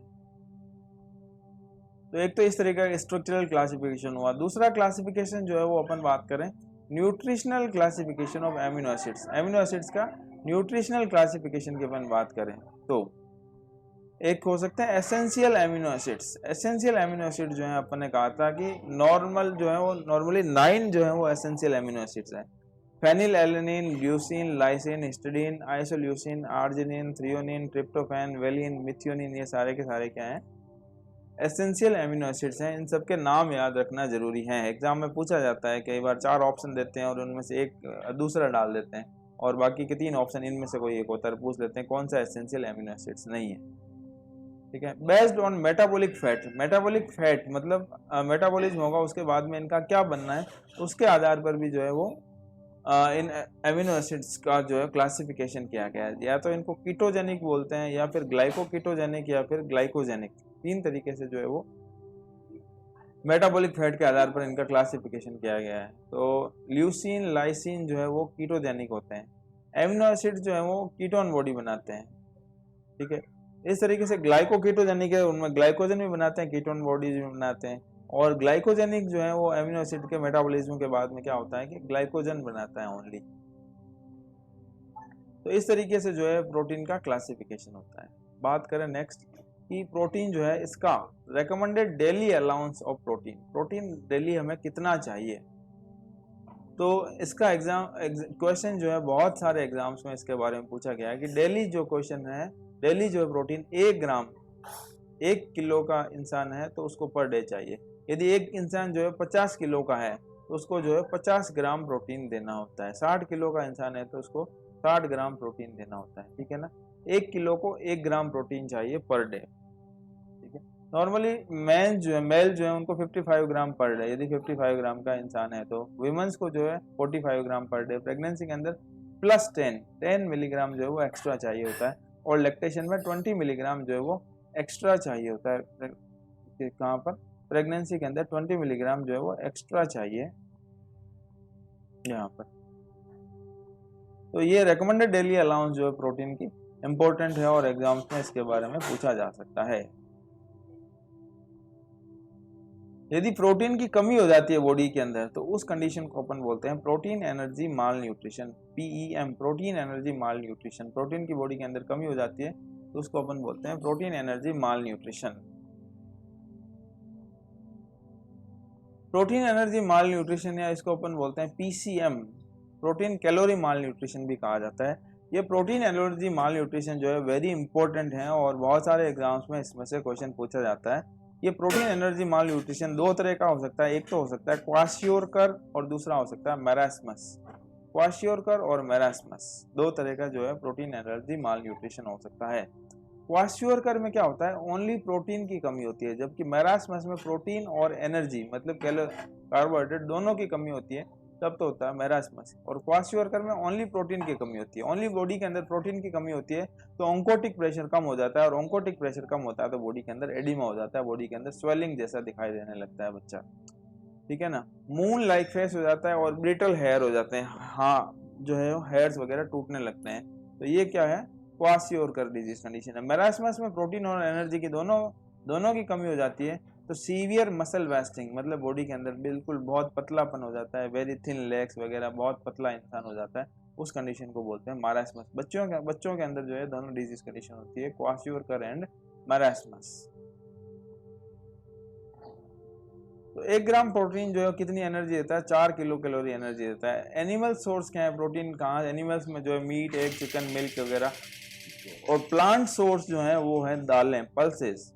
तो एक तो इस तरीके का स्ट्रक्चरल क्लासिफिकेशन हुआ। दूसरा क्लासिफिकेशन जो है वो अपन बात करें nutritional classification of amino acids. Amino acids का न्यूट्रिशनल क्लासिफिकेशन की अपन बात करें तो एक हो सकते हैं essential amino acids. Essential amino acid जो है अपन ने कहा था कि नॉर्मल जो है वो नॉर्मली 9 जो है वो एसेंशियल एमिनो एसिड्स हैं। Phenyl alanine, leucine, lysine, histidine, isoleucine, arginine, threonine, tryptophan, valine, methionine, ये सारे के सारे क्या हैं एसेंशियल एमिनो एसिड्स हैं, इन सब के नाम याद रखना जरूरी है। एग्जाम में पूछा जाता है, कई बार 4 ऑप्शन देते हैं और उनमें से एक दूसरा डाल देते हैं और बाकी के 3 ऑप्शन इनमें से कोई एक होता है, पूछ लेते हैं कौन सा एसेंशियल एमिनो एसिड्स नहीं है। ठीक है। Based on metabolic fat, metabolic fat मतलब मेटाबॉलिज्म होगा उसके बाद में इनका क्या बनना है, उसके आधार पर भी जो है वो इन एमिनो एसिड्स का जो है क्लासिफिकेशन किया गया है। या तो इनको कीटोजेनिक बोलते हैं या फिर ग्लाइकोकीटोजेनिक या फिर ग्लाइकोजेनिक, 3 तरीके से जो है वो मेटाबॉलिक फैट के आधार पर इनका क्लासिफिकेशन किया गया है। तो ल्यूसीन लाइसिन जो है वो कीटोजेनिक होते हैं, एमिनो एसिड जो है वो कीटोन बॉडी बनाते हैं। ठीक है। इस तरीके से ग्लाइकोकीटोजेनिक है, उनमें ग्लाइकोजन भी बनाते हैं, कीटोन बॉडीज भी बनाते हैं। और ग्लाइकोजेनिक जो है वो एमिनो एसिड के मेटाबॉलिज्म के बाद में क्या होता है कि ग्लाइकोजन बनाता है ओनली। तो इस तरीके से जो है प्रोटीन का क्लासिफिकेशन होता है। बात करें नेक्स्ट कि प्रोटीन जो है इसका recommended daily allowance of protein, protein daily हमें कितना चाहिए। तो इसका एग्जाम क्वेश्चन जो है बहुत सारे एग्जाम्स में इसके बारे में पूछा गया है कि डेली जो क्वेश्चन है, डेली जो है प्रोटीन 1 ग्राम 1 किलो का इंसान है तो उसको पर डे चाहिए। यदि एक इंसान जो है 50 किलो का है तो उसको जो है 50 ग्राम प्रोटीन देना होता है। 60 किलो का इंसान है तो उसको 60 ग्राम प्रोटीन देना होता है। ठीक है ना। 1 किलो को 1 ग्राम प्रोटीन चाहिए पर डे। ठीक है। नॉर्मली मेल जो है उनको 55 ग्राम पर डे, यदि 55 ग्राम का इंसान है तो विमेंस को जो है 45 ग्राम पर डे। प्रेगनेंसी के अंदर प्लस 10 मिलीग्राम जो है वो एक्स्ट्रा चाहिए होता है और लैक्टेशन में 20 मिलीग्राम जो है वो एक्स्ट्रा चाहिए होता है। कहाँ पर? प्रेगनेंसी के अंदर 20 मिलीग्राम जो है वो एक्स्ट्रा चाहिए यहाँ पर। तो ये रेकमेंडेड डेली अलाउंस जो है प्रोटीन की इंपॉर्टेंट है और एग्जाम्स में इसके बारे में पूछा जा सकता है। यदि प्रोटीन की कमी हो जाती है बॉडी के अंदर तो उस कंडीशन को अपन बोलते हैं प्रोटीन एनर्जी माल न्यूट्रिशन, PEM, प्रोटीन एनर्जी माल न्यूट्रिशन। प्रोटीन की बॉडी के अंदर कमी हो जाती है तो उसको अपन बोलते हैं प्रोटीन एनर्जी माल न्यूट्रिशन। प्रोटीन एनर्जी माल न्यूट्रिशन या इसको अपन बोलते हैं PCM, प्रोटीन कैलोरी माल न्यूट्रिशन भी कहा जाता है। ये प्रोटीन एनर्जी माल न्यूट्रिशन जो है वेरी इंपॉर्टेंट है और बहुत सारे एग्जाम्स में इसमें से क्वेश्चन पूछा जाता है। ये प्रोटीन एनर्जी माल न्यूट्रिशन 2 तरह का हो सकता है, एक तो हो सकता है क्वाशियोरकर और दूसरा हो सकता है मैरास्मस। क्वाशियोरकर और मैरास्मस 2 तरह का जो है प्रोटीन एनर्जी माल न्यूट्रिशन हो सकता है। क्वाशियोरकर में क्या होता है, ओनली प्रोटीन की कमी होती है, जबकि मैरास्मस में प्रोटीन और एनर्जी मतलब कार्बोहाइड्रेट दोनों की कमी होती है, तब तो होता है मैरास्मस। और क्वाशियोरकर में ओनली प्रोटीन की कमी होती है, ओनली बॉडी के अंदर प्रोटीन की कमी होती है तो ऑन्कोटिक प्रेशर कम हो जाता है और ऑन्कोटिक प्रेशर कम होता है तो बॉडी के अंदर एडिमा हो जाता है, बॉडी के अंदर स्वेलिंग जैसा दिखाई देने लगता है बच्चा। ठीक है ना। मून लाइक फेस हो जाता है और ब्रिटल हेयर हो जाते हैं, हाँ जो है हेयर्स वगैरह टूटने लगते हैं। तो ये क्या है, क्वाशियोरकर डिजीज कंडीशन है। मैरास्मस में प्रोटीन और एनर्जी की दोनों की कमी हो जाती है तो सीवियर मसल वेस्टिंग मतलब बॉडी के अंदर बिल्कुल बहुत पतलापन हो जाता है, वेरी थिन लेग्स वगैरह, बहुत पतला इंसान हो जाता है, उस कंडीशन को बोलते हैं मैरास्मस। बच्चों के अंदर जो है दोनों डिजीज कंडीशन होती है, क्वाशियोरकर एंड मैरास्मस। तो 1 ग्राम प्रोटीन जो है कितनी एनर्जी देता है, 4 किलो कैलोरी एनर्जी देता है। एनिमल सोर्स क्या है प्रोटीन, कहाँ एनिमल्स में जो है मीट, एग, चिकन, मिल्क वगैरह। और प्लांट सोर्स जो है वो है दालें, पल्सेस।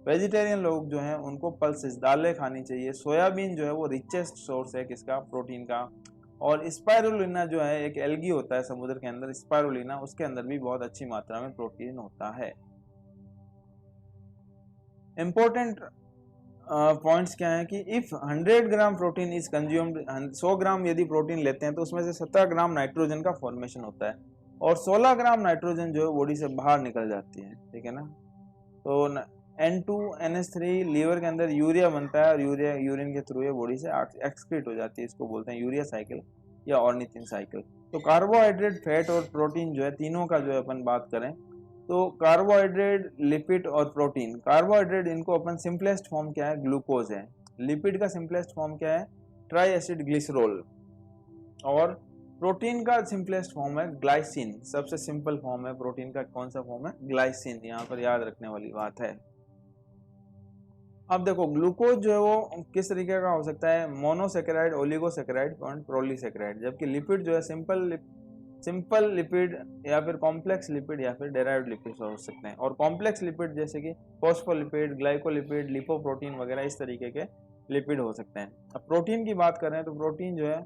वेजिटेरियन लोग जो हैं उनको पल्सेस दालें खानी चाहिए। सोयाबीन जो है वो रिचेस्ट सोर्स है किसका, प्रोटीन का। और स्पाइरुलिना जो है एक एल्गी होता है समुद्र के अंदर, स्पाइरुलिना, उसके अंदर भी बहुत अच्छी मात्रा में प्रोटीन होता है। इंपॉर्टेंट पॉइंट्स क्या है कि if 100 gram protein is consumed, 100 ग्राम यदि प्रोटीन लेते हैं तो उसमें से 17 ग्राम नाइट्रोजन का फॉर्मेशन होता है और 16 ग्राम नाइट्रोजन जो है बॉडी से बाहर निकल जाती है। ठीक है ना। तो N2NH3 लीवर के अंदर यूरिया बनता है और यूरिया यूरिन के थ्रू ये बॉडी से एक्सक्रीट हो जाती है, इसको बोलते हैं यूरिया साइकिल या ऑर्निथिन साइकिल। तो कार्बोहाइड्रेट, फैट और प्रोटीन जो है तीनों का जो है अपन बात करें तो कार्बोहाइड्रेट, लिपिड और प्रोटीन। कार्बोहाइड्रेट इनको अपन सिंपलेस्ट फॉर्म क्या है, ग्लूकोज है। लिपिड का सिंपलेस्ट फॉर्म क्या है, ट्राई एसिड ग्लिसरॉल। और प्रोटीन का सिंपलेस्ट फॉर्म है ग्लाइसिन, सबसे सिंपल फॉर्म है प्रोटीन का, कौन सा फॉर्म है, ग्लाइसिन। यहाँ पर याद रखने वाली बात है। अब देखो ग्लूकोज जो है वो किस तरीके का हो सकता है, मोनोसेकेराइड, ओलिगोसेकेराइड और पॉलीसेकेराइड, जबकि लिपिड जो है सिंपल सिंपल लिपिड या फिर कॉम्प्लेक्स लिपिड या फिर डेराइव्ड लिपिड हो सकते हैं। और कॉम्प्लेक्स लिपिड जैसे कि फॉस्फोलिपिड, ग्लाइकोलिपिड, लिपोप्रोटीन वगैरह इस तरीके के लिपिड हो सकते हैं। अब प्रोटीन की बात करें तो प्रोटीन जो है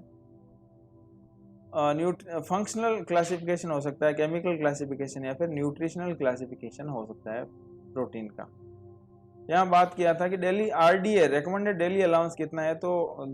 फंक्शनल क्लासिफिकेशन हो सकता है, केमिकल क्लासिफिकेशन या फिर न्यूट्रिशनल क्लासिफिकेशन हो सकता है प्रोटीन का। यहाँ बात किया था कि daily RDA recommended daily allowance कितना है, तो